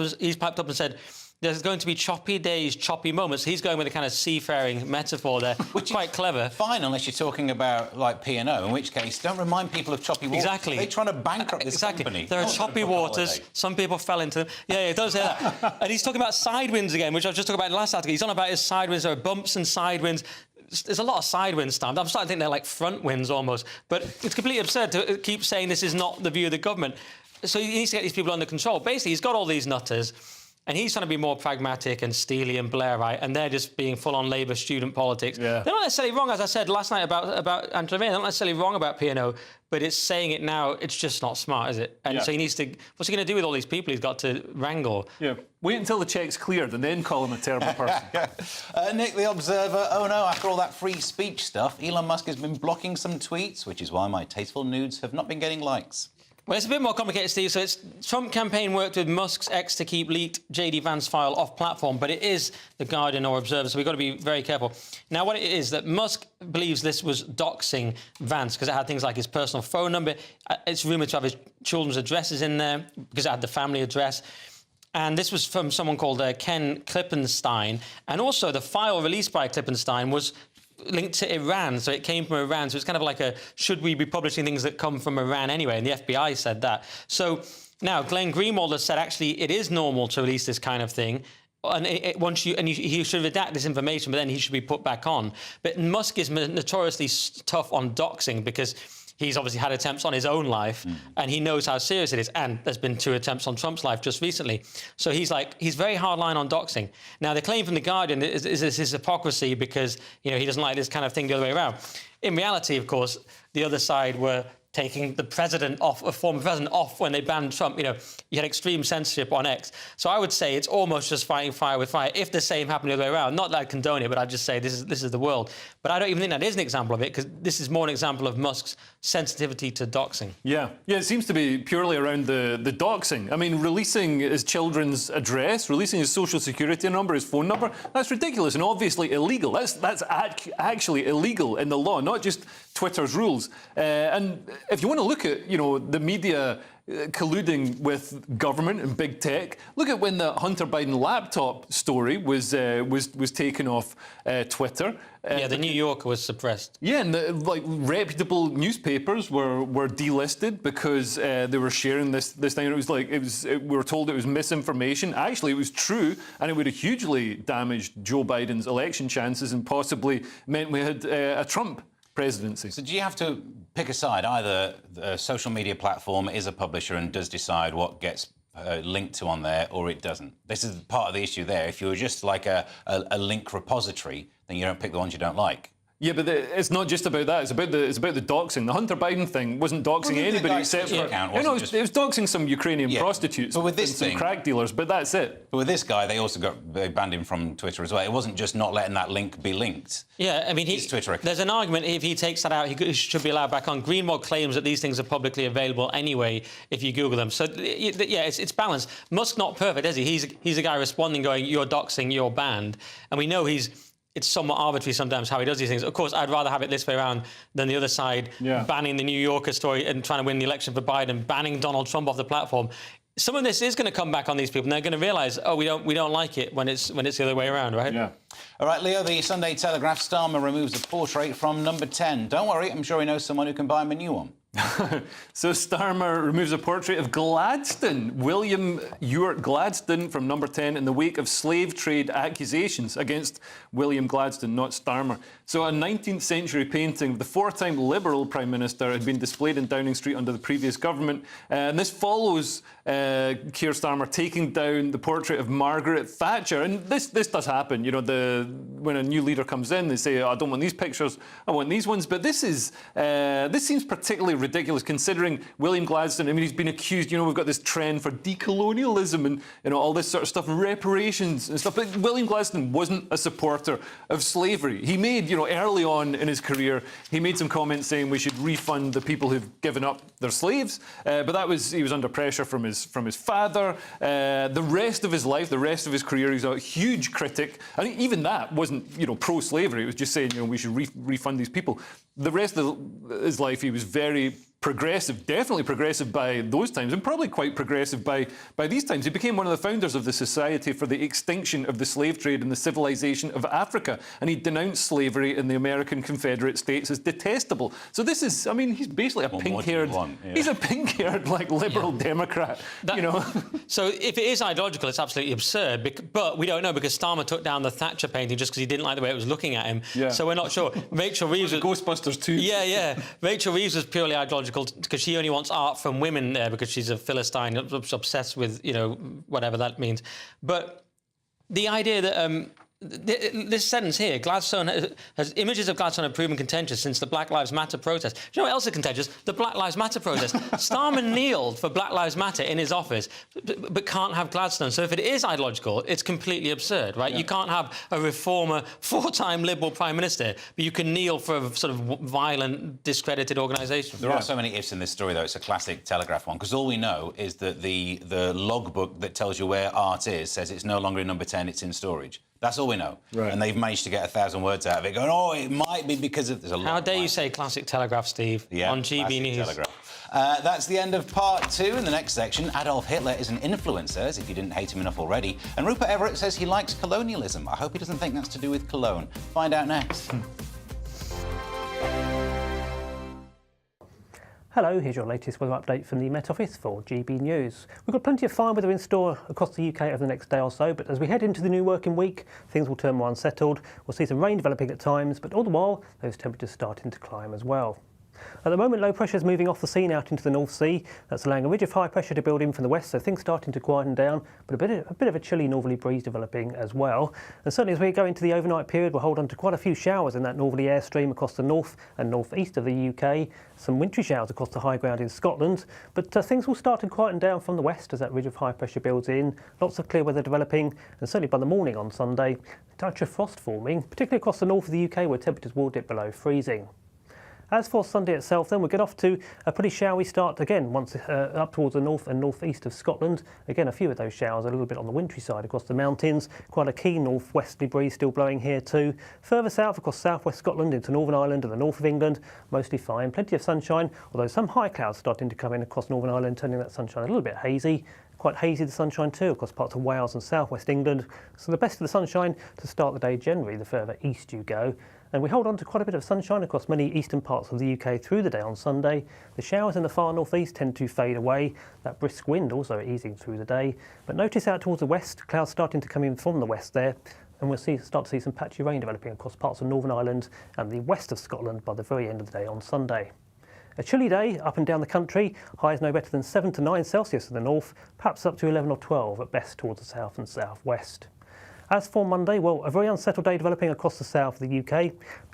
and said, there's going to be choppy days, choppy moments. He's going with a kind of seafaring metaphor there, which is quite clever. Fine, unless you're talking about, P&O, in which case, don't remind people of choppy waters. Exactly. They're trying to bankrupt this company. There are choppy waters. Some people fell into them. Yeah, don't say that. And he's talking about side winds again, which I was just talking about in the last article. He's on about his side winds. There are bumps and side winds. there's a lot of side winds, Stam. I'm starting to think they're like front winds almost. But it's completely absurd to keep saying this is not the view of the government. So he needs to get these people under control. Basically, he's got all these nutters, and he's trying to be more pragmatic and steely and Blairite, and they're just being full-on Labour student politics. Yeah. They're not necessarily wrong, as I said last night about Angela May. They're not necessarily wrong about P&O, but it's saying it now, it's just not smart, is it? And so he needs to... What's he going to do with all these people he's got to wrangle? Yeah, wait until the cheque's cleared and then call him a terrible person. Nick, the Observer. Oh, no, after all that free speech stuff, Elon Musk has been blocking some tweets, which is why my tasteful nudes have not been getting likes. Well, it's a bit more complicated, Steve. So Trump campaign worked with Musk's ex to keep leaked JD Vance file off platform, but it is The Guardian or Observer, so we've got to be very careful. Now, what it is that Musk believes this was doxing Vance because it had things like his personal phone number. It's rumoured to have his children's addresses in there because it had the family address. And this was from someone called Ken Klippenstein. And also the file released by Klippenstein was linked to Iran, so it came from Iran. So it's kind of like should we be publishing things that come from Iran anyway? And the FBI said that. So now Glenn Greenwald has said actually it is normal to release this kind of thing. And he should redact this information, but then he should be put back on. But Musk is notoriously tough on doxing because he's obviously had attempts on his own life, and he knows how serious it is. And there's been 2 attempts on Trump's life just recently. So he's very hardline on doxing. Now, the claim from The Guardian is this his hypocrisy because, he doesn't like this kind of thing the other way around. In reality, of course, the other side were taking the president off, a former president off when they banned Trump. You had extreme censorship on X. So I would say it's almost just fighting fire with fire. If the same happened the other way around, not that I'd condone it, but I'd just say this is the world. But I don't even think that is an example of it because this is more an example of Musk's sensitivity to doxing. Yeah, it seems to be purely around the doxing. I mean, releasing his children's address, releasing his social security number, his phone number, that's ridiculous and obviously illegal. That's actually illegal in the law, not just Twitter's rules. And if you want to look at, the media colluding with government and big tech, look at when the Hunter Biden laptop story was taken off Twitter. The New Yorker was suppressed. Yeah, and reputable newspapers were delisted because they were sharing this thing. And we were told it was misinformation. Actually, it was true, and it would have hugely damaged Joe Biden's election chances and possibly meant we had a Trump presidency. So do you have to pick a side? Either the social media platform is a publisher and does decide what gets linked to on there, or it doesn't. This is part of the issue there. If you're just like a link repository, then you don't pick the ones you don't like. Yeah, but it's not just about that. It's about the doxing. The Hunter Biden thing wasn't doxing anybody except for... it was doxing some Ukrainian prostitutes and some crack dealers, but that's it. But with this guy, they banned him from Twitter as well. It wasn't just not letting that link be linked. Yeah, I mean, there's an argument if he takes that out, he should be allowed back on. Greenwald claims that these things are publicly available anyway if you Google them. So, yeah, it's balanced. Musk's not perfect, is he? He's a guy responding going, you're doxing, you're banned. And we know it's somewhat arbitrary sometimes how he does these things. Of course, I'd rather have it this way around than the other side, banning the New Yorker story and trying to win the election for Biden, banning Donald Trump off the platform. Some of this is going to come back on these people, and they're going to realise, we don't like it when it's the other way around, right? Yeah. All right, Leo, the Sunday Telegraph Starmer removes a portrait from number 10. Don't worry, I'm sure he knows someone who can buy him a new one. So Starmer removes a portrait of Gladstone, William Ewart Gladstone, from number 10 in the wake of slave trade accusations against William Gladstone, not Starmer. So a 19th century painting of the 4-time Liberal Prime Minister had been displayed in Downing Street under the previous government. And this follows Keir Starmer taking down the portrait of Margaret Thatcher. And this does happen. When a new leader comes in, they say, I don't want these pictures, I want these ones. But this seems particularly ridiculous considering William Gladstone. I mean, he's been accused, we've got this trend for decolonialism and all this sort of stuff, reparations and stuff. But William Gladstone wasn't a supporter of slavery. He made, early on in his career, he made some comments saying we should refund the people who've given up their slaves. But he was under pressure from his father. The rest of his life, the rest of his career, he's a huge critic. I think even that wasn't, pro-slavery. It was just saying, we should refund these people. The rest of his life, he was very progressive, definitely progressive by those times, and probably quite progressive by these times. He became one of the founders of the Society for the Extinction of the Slave Trade and the Civilization of Africa, and he denounced slavery in the American Confederate States as detestable. So this is, I mean, he's basically a pink-haired, he's a pink-haired, like, liberal Democrat, you know. So if it is ideological, it's absolutely absurd, but we don't know, because Starmer took down the Thatcher painting just because he didn't like the way it was looking at him. Yeah. So we're not sure. Rachel Reeves was Ghostbusters 2. Yeah. Rachel Reeves was purely ideological because she only wants art from women there because she's a Philistine, obsessed with, you know, whatever that means. But the idea that this sentence here, Gladstone has images of Gladstone have proven contentious since the Black Lives Matter protest. Do you know what else is contentious? The Black Lives Matter protest. Starmer kneeled for Black Lives Matter in his office, but can't have Gladstone. So if it is ideological, it's completely absurd, right? Yeah. You can't have a reformer, 4-time Liberal Prime Minister, but you can kneel for a sort of violent, discredited organisation. There are so many ifs in this story, though. It's a classic Telegraph one, because all we know is that the logbook that tells you where art is says it's no longer in number 10, it's in storage. That's all we know. Right. And they've managed to get 1,000 words out of it, going, oh, it might be because of... There's a lot. How dare you say classic Telegraph, Steve, on GB News. Telegraph. That's the end of part 2. In the next section, Adolf Hitler is an influencer, as if you didn't hate him enough already. And Rupert Everett says he likes colonialism. I hope he doesn't think that's to do with cologne. Find out next. Hello, here's your latest weather update from the Met Office for GB News. We've got plenty of fine weather in store across the UK over the next day or so, but as we head into the new working week, things will turn more unsettled. We'll see some rain developing at times, but all the while, those temperatures starting to climb as well. At the moment, low pressure is moving off the scene out into the North Sea. That's allowing a ridge of high pressure to build in from the west, so things starting to quieten down, but a bit of a chilly northerly breeze developing as well. And certainly as we go into the overnight period, we'll hold on to quite a few showers in that northerly airstream across the north and northeast of the UK. Some wintry showers across the high ground in Scotland, but things will start to quieten down from the west as that ridge of high pressure builds in. Lots of clear weather developing, and certainly by the morning on Sunday, a touch of frost forming, particularly across the north of the UK where temperatures will dip below freezing. As for Sunday itself, then, we'll get off to a pretty showery start again, once up towards the north and northeast of Scotland. Again, a few of those showers a little bit on the wintry side across the mountains. Quite a keen northwesterly breeze still blowing here too. Further south across southwest Scotland into Northern Ireland and the north of England, mostly fine. Plenty of sunshine, although some high clouds starting to come in across Northern Ireland, turning that sunshine a little bit hazy. Quite hazy the sunshine too across parts of Wales and southwest England. So the best of the sunshine to start the day generally the further east you go. And we hold on to quite a bit of sunshine across many eastern parts of the UK through the day on Sunday. The showers in the far northeast tend to fade away. That brisk wind also easing through the day. But notice out towards the west, clouds starting to come in from the west there. And we'll start to see some patchy rain developing across parts of Northern Ireland and the west of Scotland by the very end of the day on Sunday. A chilly day up and down the country, highs no better than 7 to 9 Celsius in the north, perhaps up to 11 or 12 at best towards the south and southwest. As for Monday, well, a very unsettled day developing across the south of the UK.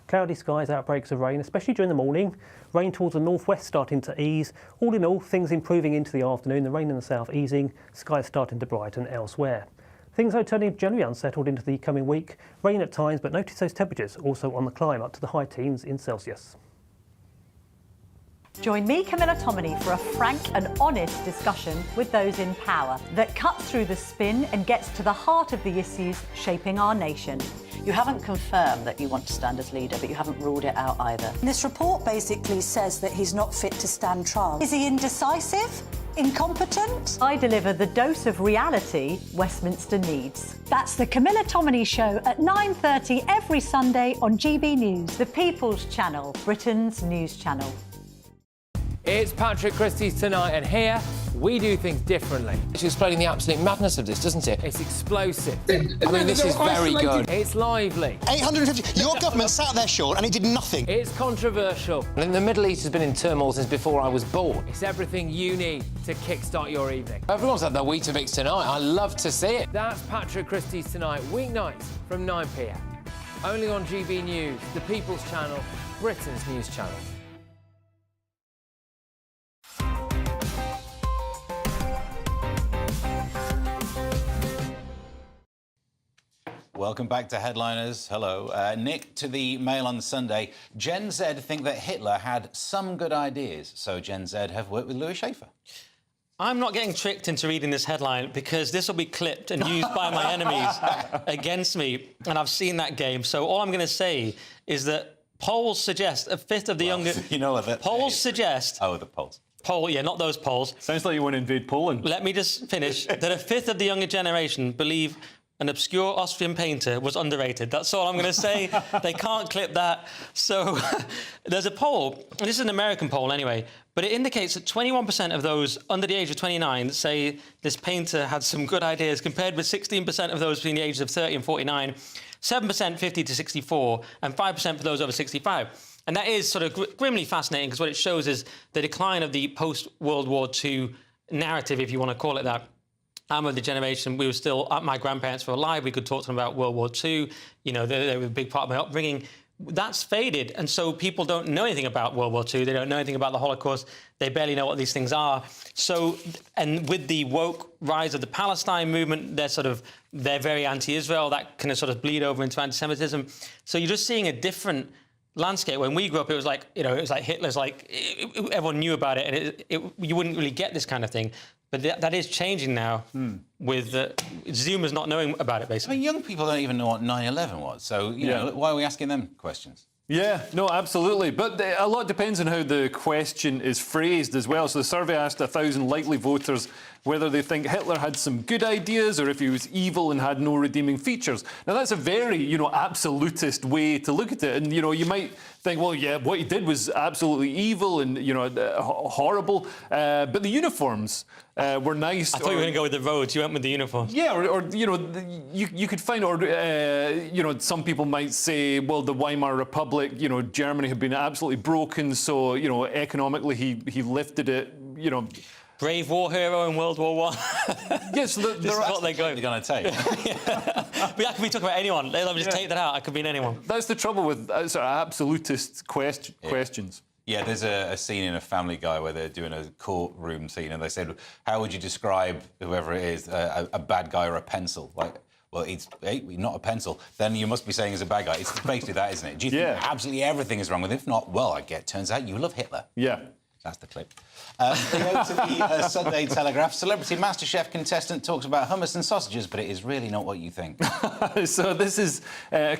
Cloudy skies, outbreaks of rain, especially during the morning. Rain towards the northwest starting to ease. All in all, things improving into the afternoon, the rain in the south easing, skies starting to brighten elsewhere. Things though turning generally unsettled into the coming week. Rain at times, but notice those temperatures also on the climb up to the high teens in Celsius. Join me, Camilla Tominey, for a frank and honest discussion with those in power that cuts through the spin and gets to the heart of the issues shaping our nation. You haven't confirmed that you want to stand as leader, but you haven't ruled it out either. This report basically says that he's not fit to stand trial. Is he indecisive? Incompetent? I deliver the dose of reality Westminster needs. That's the Camilla Tominey Show at 9:30 every Sunday on GB News, the People's Channel, Britain's news channel. It's Patrick Christie's Tonight, and here we do things differently. It's explaining the absolute madness of this, doesn't it? It's explosive. I mean, this is very good. It's lively. 850. Your government sat there, Sean, and it did nothing. It's controversial. And the Middle East has been in turmoil since before I was born. It's everything you need to kickstart your evening. Everyone's had their Weetabix tonight. I love to see it. That's Patrick Christie's Tonight, weeknights from 9 p.m. Only on GB News, the People's Channel, Britain's news channel. Welcome back to Headliners. Hello. Nick to the Mail on Sunday. Gen Z think that Hitler had some good ideas, so Gen Z have worked with Louis Schaefer. I'm not getting tricked into reading this headline because this will be clipped and used by my enemies against me, and I've seen that game. So all I'm going to say is that Polls suggest a fifth of the younger... You know that. Polls suggest... Oh, the polls. Yeah, not those polls. Sounds like you want to invade Poland. Let me just finish. That a fifth of the younger generation believe an obscure Austrian painter was underrated. That's all I'm going to say. They can't clip that. So there's a poll. This is an American poll anyway, but it indicates that 21% of those under the age of 29 say this painter had some good ideas, compared with 16% of those between the ages of 30 and 49, 7% 50 to 64, and 5% for those over 65. And that is sort of grimly fascinating, because what it shows is the decline of the post-World War II narrative, if you want to call it that. I'm of the generation, my grandparents were alive, we could talk to them about World War II, you know, they were a big part of my upbringing. That's faded, and so people don't know anything about World War II, they don't know anything about the Holocaust, they barely know what these things are. So, and with the woke rise of the Palestine movement, they're very anti-Israel, that can sort of bleed over into anti-Semitism. So you're just seeing a different landscape. When we grew up, it was like, you know, it was like Hitler's, like, everyone knew about it, and you wouldn't really get this kind of thing. But that is changing now with Zoomers not knowing about it, basically. I mean, young people don't even know what 9/11 was, so, you know, why are we asking them questions? Yeah, no, absolutely. But a lot depends on how the question is phrased as well. So the survey asked 1,000 likely voters whether they think Hitler had some good ideas or if he was evil and had no redeeming features. Now, that's a very, you know, absolutist way to look at it. And, you know, you might think, well, yeah, what he did was absolutely evil and, you know, horrible. But the uniforms were nice. I thought you were going to go with the roads. You went with the uniforms. Yeah, or you know, you could find, or you know, some people might say, well, the Weimar Republic, you know, Germany had been absolutely broken, so, you know, economically he lifted it, you know. Brave war hero in World War I. Yes, this is what they're going to take. But that could be talking about anyone. Let me just take that out. I could be anyone. That's the trouble with sort of absolutist questions. Yeah, there's a scene in a Family Guy where they're doing a courtroom scene, and they said, how would you describe whoever it is, a bad guy or a pencil? Like, well, it's not a pencil. Then you must be saying he's a bad guy. It's basically that, isn't it? Do you think absolutely everything is wrong with him? If not, well, turns out you love Hitler. Yeah. That's the clip. We go to the Sunday Telegraph. Celebrity MasterChef contestant talks about hummus and sausages, but it is really not what you think. So this is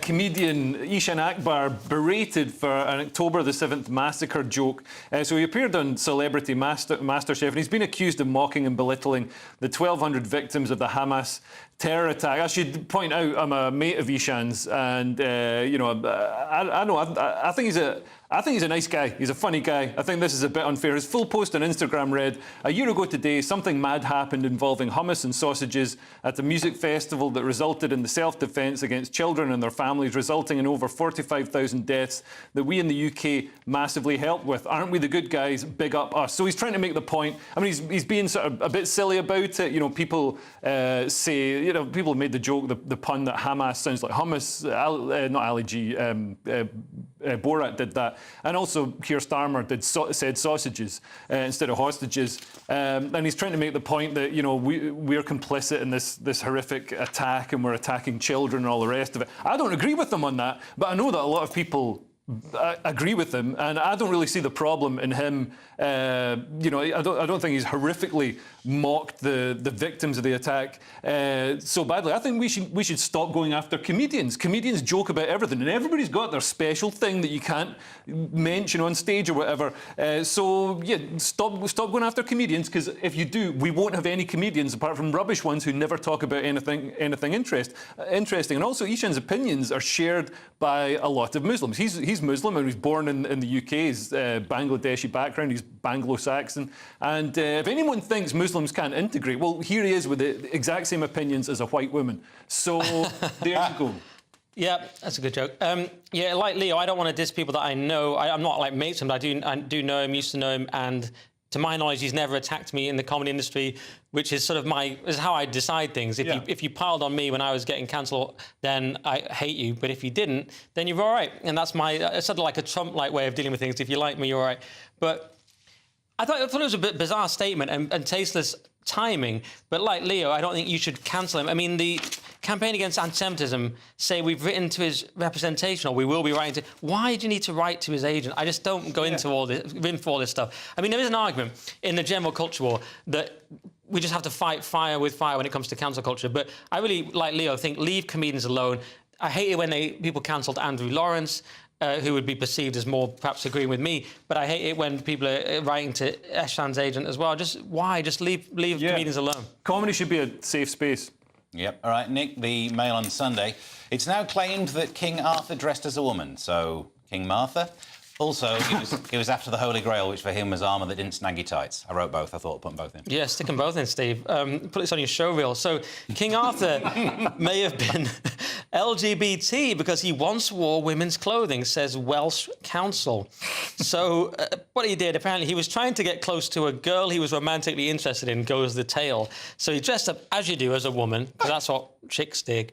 comedian Ishan Akbar berated for an October the 7th massacre joke. So he appeared on Celebrity MasterChef, and he's been accused of mocking and belittling the 1,200 victims of the Hamas terror attack. I should point out I'm a mate of Ishan's, and you know, I think he's a nice guy. He's a funny guy. I think this is a bit unfair. His full post on Instagram read, "A year ago today, something mad happened involving hummus and sausages at a music festival that resulted in the self-defence against children and their families, resulting in over 45,000 deaths that we in the UK massively helped with. Aren't we the good guys? Big up us." So he's trying to make the point. I mean, he's being sort of a bit silly about it. You know, people say, you know, people made the joke, the pun that Hamas sounds like hummus. Not Ali G. Borat did that. And also Keir Starmer said sausages instead of hostages. And he's trying to make the point that, you know, we're complicit in this horrific attack and we're attacking children and all the rest of it. I don't agree with them on that, but I know that a lot of people agree with him, and I don't really see the problem in him. You know, I don't think he's horrifically mocked the victims of the attack so badly. I think we should stop going after comedians. Comedians joke about everything, and everybody's got their special thing that you can't mention on stage or whatever. So yeah, stop going after comedians, because if you do, we won't have any comedians apart from rubbish ones who never talk about anything interesting. And also, Ishan's opinions are shared by a lot of Muslims. He's Muslim and he's born in the UK. He's Bangladeshi background. He's Anglo-Saxon. And if anyone thinks Muslims can't integrate, well, here he is with the exact same opinions as a white woman. So there you go. Yeah, that's a good joke. Yeah, like Leo, I don't want to diss people that I know. I'm not like mates with him, but I do know him, used to know him, and to my knowledge, he's never attacked me in the comedy industry, which is sort of is how I decide things. If you piled on me when I was getting cancelled, then I hate you. But if you didn't, then you're all right. And that's it's sort of like a Trump-like way of dealing with things. If you like me, you're all right. But I thought it was a bit bizarre statement and tasteless timing. But like Leo, I don't think you should cancel him. I mean, the Campaign Against Anti-Semitism say we've written to his representation, or we will be writing to... Why do you need to write to his agent? I just don't go into all this stuff. I mean, there is an argument in the general culture war that we just have to fight fire with fire when it comes to cancel culture. But I really, like Leo, think leave comedians alone. I hate it when people cancelled Andrew Lawrence. who would be perceived as more perhaps agreeing with me. But I hate it when people are writing to Eshan's agent as well. Just why? Just leave comedians alone. Comedy should be a safe space. Yep. All right, Nick, the Mail on Sunday. It's now claimed that King Arthur dressed as a woman, so King Martha. Also, he was after the Holy Grail, which for him was armour that didn't snag your tights. I wrote both. I thought I'd put them both in. Yeah, stick them both in, Steve. Put this on your show reel. So King Arthur may have been LGBT because he once wore women's clothing, says Welsh Council. So what he did, apparently, he was trying to get close to a girl he was romantically interested in, goes the tale. So he dressed up, as you do, as a woman, because that's what chicks dig.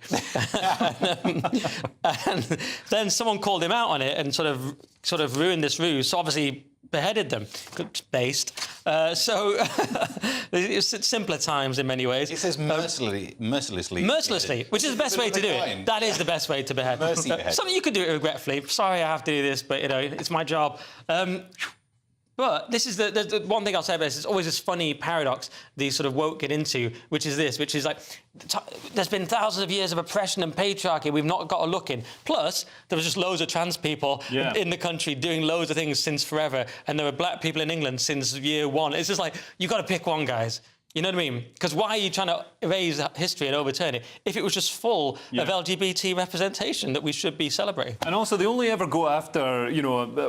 and then someone called him out on it and sort of ruined this ruse. So obviously beheaded them, based. So it's simpler times in many ways. It says mercilessly. Mercilessly, which is the best way to do it. That is the best way to behead. Something you could do it regretfully. Sorry, I have to do this, but it's my job. But this is the one thing I'll say about this. It's always this funny paradox these sort of woke get into, which is like, there's been thousands of years of oppression and patriarchy we've not got to look in. Plus, there was just loads of trans people in the country doing loads of things since forever, and there were black people in England since year one. It's just like, you've got to pick one, guys. You know what I mean? Because why are you trying to erase history and overturn it if it was just full of LGBT representation that we should be celebrating? And also, they only ever go after,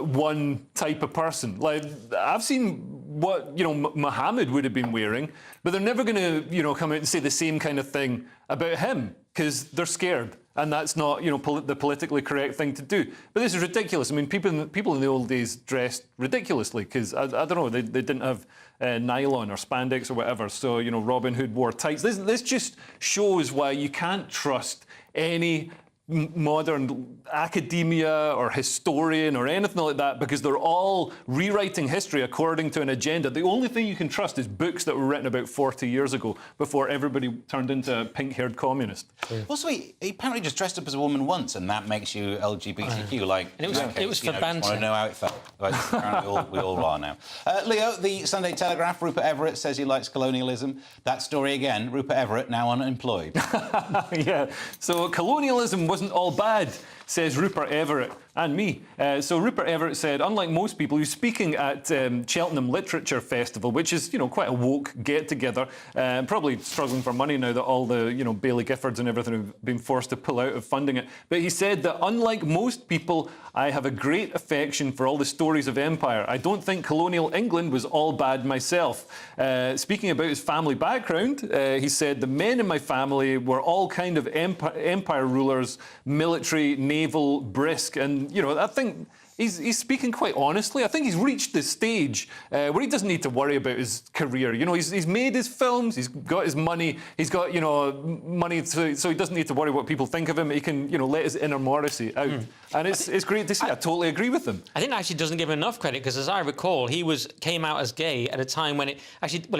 one type of person. Like, I've seen what, Muhammad would have been wearing, but they're never going to, come out and say the same kind of thing about him because they're scared. And that's not, the politically correct thing to do. But this is ridiculous. I mean, people in the old days dressed ridiculously because, I don't know, they didn't have nylon or spandex or whatever. So, Robin Hood wore tights. This just shows why you can't trust any modern academia or historian or anything like that because they're all rewriting history according to an agenda. The only thing you can trust is books that were written about 40 years ago before everybody turned into a pink-haired communist. Also, he apparently just dressed up as a woman once, and that makes you LGBTQ. And it was for banter. I want to know how it felt. But apparently we all are now. Leo, the Sunday Telegraph, Rupert Everett says he likes colonialism. That story again, Rupert Everett now unemployed. Yeah, so colonialism wasn't all bad, says Rupert Everett and me. So Rupert Everett said, unlike most people, he was speaking at Cheltenham Literature Festival, which is, quite a woke get-together, probably struggling for money now that all the, Bailey Giffords and everything have been forced to pull out of funding it. But he said that, unlike most people, I have a great affection for all the stories of empire. I don't think colonial England was all bad myself. Speaking about his family background, he said, the men in my family were all kind of empire rulers, military, naval, brisk, and I think he's speaking quite honestly. I think he's reached the stage where he doesn't need to worry about his career. He's made his films, he's got his money, he's got, money, so he doesn't need to worry what people think of him. He can, let his inner Morrissey out. And it's great to see. I totally agree with him. I think it actually doesn't give him enough credit because, as I recall, he came out as gay at a time when it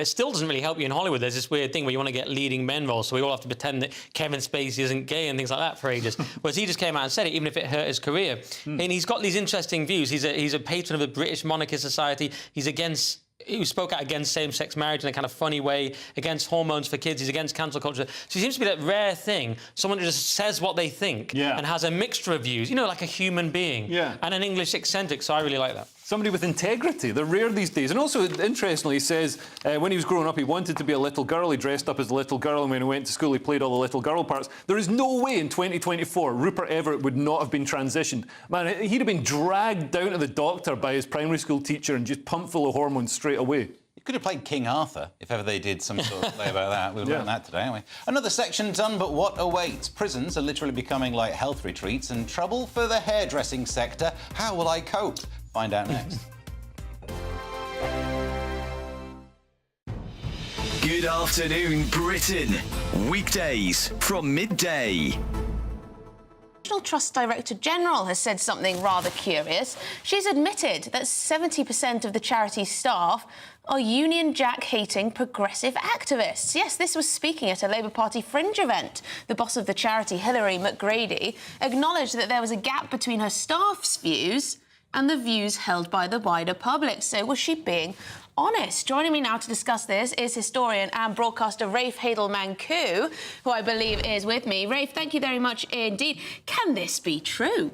still doesn't really help you in Hollywood. There's this weird thing where you want to get leading men roles, so we all have to pretend that Kevin Spacey isn't gay and things like that for ages. Whereas he just came out and said it, even if it hurt his career. And he's got these interesting views. He's a patron of the British Monarchist Society. He spoke out against same-sex marriage in a kind of funny way, against hormones for kids. He's against cancel culture. So he seems to be that rare thing, someone who just says what they think and has a mixture of views, like a human being, and an English eccentric. So I really like that. Somebody with integrity. They're rare these days. And also, interestingly, he says when he was growing up, he wanted to be a little girl. He dressed up as a little girl, and when he went to school, he played all the little girl parts. There is no way in 2024 Rupert Everett would not have been transitioned. Man, he'd have been dragged down to the doctor by his primary school teacher and just pumped full of hormones straight away. You could have played King Arthur, if ever they did some sort of play about that. We've learned that today, haven't we? Another section done, but what awaits? Prisons are literally becoming like health retreats, and trouble for the hairdressing sector. How will I cope? Find out next. Good afternoon, Britain. Weekdays from midday. National Trust Director General has said something rather curious. She's admitted that 70% of the charity's staff are Union Jack-hating progressive activists. Yes, this was speaking at a Labour Party fringe event. The boss of the charity, Hilary McGrady, acknowledged that there was a gap between her staff's views and the views held by the wider public. So was she being honest? Joining me now to discuss this is historian and broadcaster Rafe Hadelman-Koo, who I believe is with me. Rafe, thank you very much indeed. Can this be true?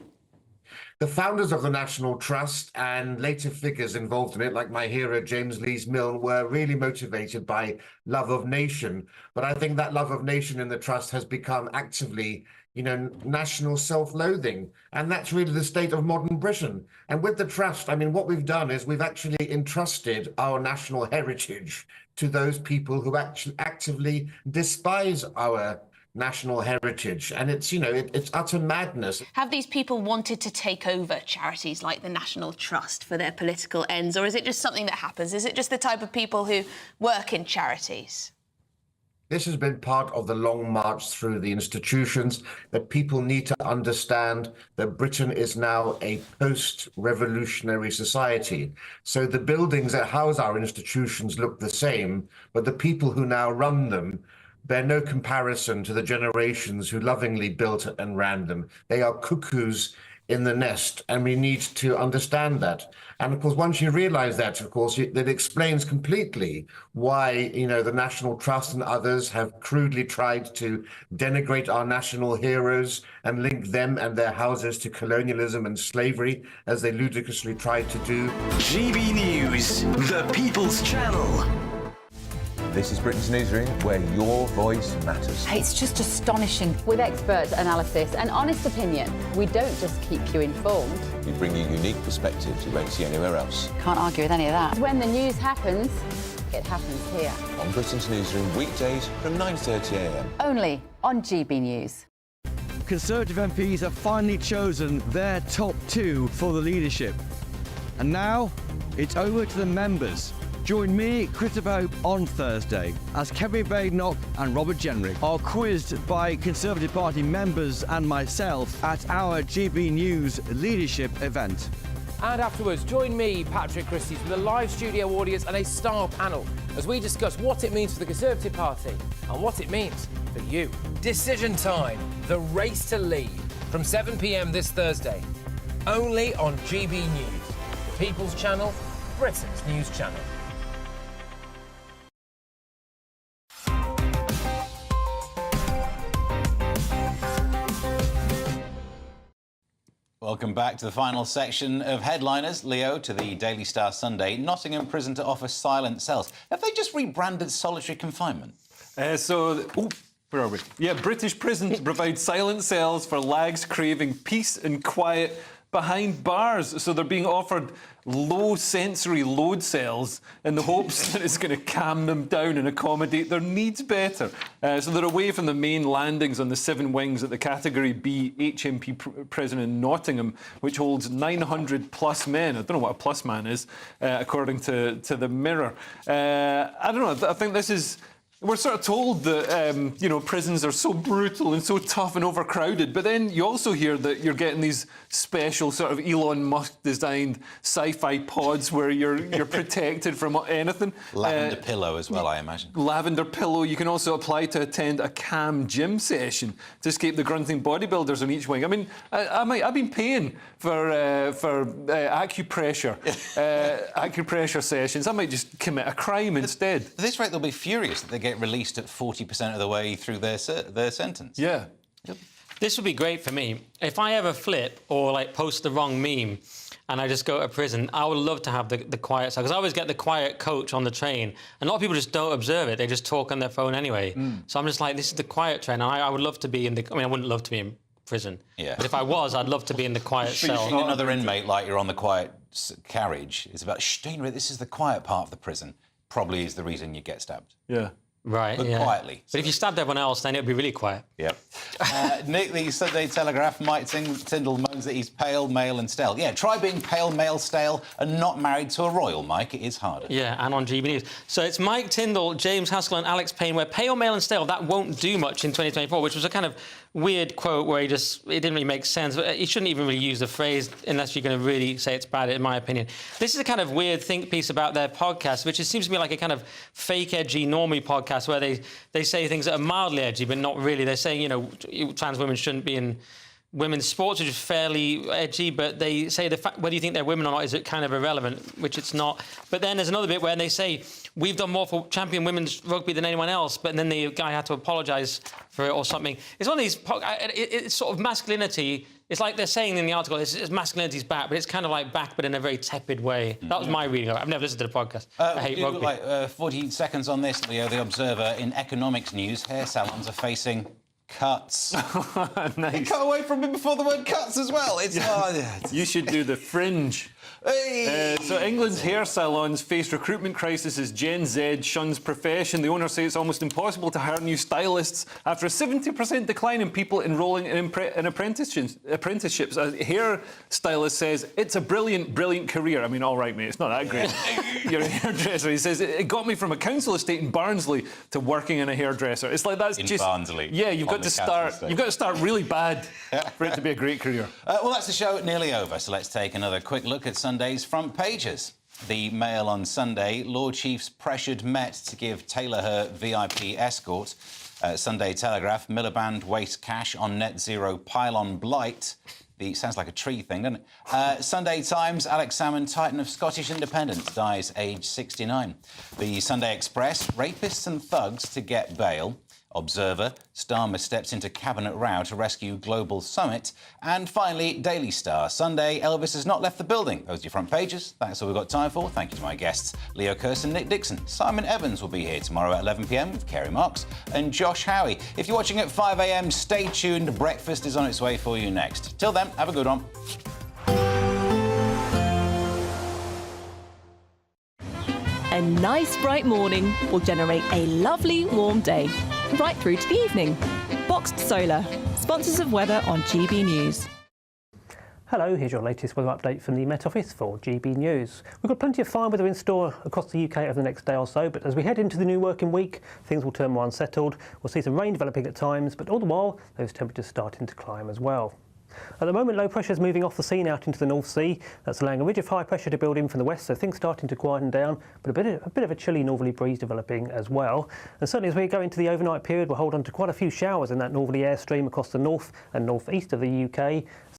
The founders of the National Trust and later figures involved in it, like my hero James Lees Milne, were really motivated by love of nation. But I think that love of nation in the Trust has become actively, national self-loathing. And that's really the state of modern Britain. And with the Trust, I mean, what we've done is we've actually entrusted our national heritage to those people who actually actively despise our national heritage. And it's, it's utter madness. Have these people wanted to take over charities like the National Trust for their political ends, or is it just something that happens? Is it just the type of people who work in charities? This has been part of the long march through the institutions, that people need to understand that Britain is now a post-revolutionary society. So the buildings that house our institutions look the same, but the people who now run them bear no comparison to the generations who lovingly built and ran them. They are cuckoos in the nest, and we need to understand that. And of course, once you realize that, of course, that explains completely why, the National Trust and others have crudely tried to denigrate our national heroes and link them and their houses to colonialism and slavery, as they ludicrously tried to do. GB News, the People's Channel. This is Britain's Newsroom, where your voice matters. It's just astonishing. With expert analysis and honest opinion, we don't just keep you informed. We bring you unique perspectives you won't see anywhere else. Can't argue with any of that. When the news happens, it happens here. On Britain's Newsroom, weekdays from 9:30 a.m. Only on GB News. Conservative MPs have finally chosen their top two for the leadership. And now, it's over to the members. Join me, Christopher Hope, on Thursday as Kevin Badenoch and Robert Jenrick are quizzed by Conservative Party members and myself at our GB News leadership event. And afterwards, join me, Patrick Christys, with a live studio audience and a star panel as we discuss what it means for the Conservative Party and what it means for you. Decision time, the race to lead, from 7 p.m. this Thursday, only on GB News, the People's Channel, Britain's news channel. Welcome back to the final section of Headliners. Leo, to the Daily Star Sunday. Nottingham prison to offer silent cells. Have they just rebranded solitary confinement? Where are we? Yeah, British prisons provide silent cells for lags craving peace and quiet behind bars. So they're being offered low sensory load cells in the hopes that it's going to calm them down and accommodate their needs better. So they're away from the main landings on the 7 wings at the Category B HMP prison in Nottingham, which holds 900 plus men. I don't know what a plus man is, according to the Mirror. I don't know. I think this is... We're sort of told that, prisons are so brutal and so tough and overcrowded, but then you also hear that you're getting these special sort of Elon Musk-designed sci-fi pods where you're protected from anything. Lavender pillow as well, I imagine. Lavender pillow. You can also apply to attend a CAM gym session to escape the grunting bodybuilders on each wing. I mean, I've been paying for acupressure sessions. I might just commit a crime instead. At this rate, they'll be furious that they get released at 40% of the way through their sentence. Yeah. Yep. This would be great for me. If I ever flip or post the wrong meme and I just go to prison, I would love to have the quiet side, because I always get the quiet coach on the train, and a lot of people just don't observe it. They just talk on their phone anyway. So I'm just like, this is the quiet train, and I would love to be in the... I mean, I wouldn't love to be in prison. Yeah. But if I was, I'd love to be in the quiet cell. Treating another inmate like you're on the quiet carriage is about, shh, don't you, this is the quiet part of the prison. Probably is the reason you get stabbed. Yeah. Right, but yeah. quietly. But if you stabbed everyone else, then it'd be really quiet. Yep. Nick, the Sunday Telegraph, Mike Tindall moans that he's pale, male and stale. Yeah, try being pale, male, stale and not married to a royal, Mike. It is harder. Yeah, and on GB News. So it's Mike Tindall, James Haskell and Alex Payne, where pale, male and stale, that won't do much in 2024, which was a kind of weird quote where it didn't really make sense. But you shouldn't even really use the phrase unless you're going to really say it's bad, in my opinion. This is a kind of weird think piece about their podcast, which seems to me like a kind of fake, edgy, normie podcast where they say things that are mildly edgy, but not really. They're saying, trans women shouldn't be in women's sports, which is fairly edgy, but they say the fact whether you think they're women or not is kind of irrelevant, which it's not. But then there's another bit where they say, we've done more for champion women's rugby than anyone else, but then the guy had to apologise for it or something. It's one of these... It's sort of masculinity It's like they're saying in the article, it's masculinity's back, but it's kind of like back, but in a very tepid way. That was my reading of it. I've never listened to the podcast. I hate rugby. Like 40 seconds on this, Leo. The Observer. In economics news, hair salons are facing cuts. Nice. You cut away from me before the word cuts as well. You should do the fringe. Hey. So England's hair salons face recruitment crisis as Gen Z shuns profession. The owners say it's almost impossible to hire new stylists after a 70% decline in people enrolling in apprenticeships. A hair stylist says, it's a brilliant, brilliant career. I mean, all right, mate, it's not that great. You're a hairdresser. He says, it got me from a council estate in Barnsley to working in a hairdresser. It's like that's in just... Barnsley. Yeah, you've got to start really bad for it to be a great career. Well, that's the show nearly over, so let's take another quick look at Sunday's front pages. The Mail on Sunday, Lord Chiefs pressured Met to give Taylor her VIP escort. Sunday Telegraph, Miliband wastes cash on net zero pylon blight. Sounds like a tree thing, doesn't it? Sunday Times, Alex Salmond, Titan of Scottish independence, dies aged 69. The Sunday Express, rapists and thugs to get bail. Observer, Starmer steps into cabinet row to rescue global summit. And finally, Daily Star, Sunday, Elvis has not left the building. Those are your front pages. That's all we've got time for. Thank you to my guests, Leo Kirsten, Nick Dixon. Simon Evans will be here tomorrow at 11 p.m. with Kerry Marks and Josh Howie. If you're watching at 5 a.m, stay tuned. Breakfast is on its way for you next. Till then, have a good one. A nice bright morning will generate a lovely warm day, right through to the evening. Boxed Solar, sponsors of weather on GB News. Hello, here's your latest weather update from the Met Office for GB News. We've got plenty of fine weather in store across the UK over the next day or so, but as we head into the new working week, things will turn more unsettled. We'll see some rain developing at times, but all the while, those temperatures starting to climb as well. At the moment, low pressure is moving off the scene out into the North Sea. That's allowing a ridge of high pressure to build in from the west, so things starting to quieten down, but a bit of a chilly northerly breeze developing as well. And certainly as we go into the overnight period, we'll hold on to quite a few showers in that northerly airstream across the north and northeast of the UK.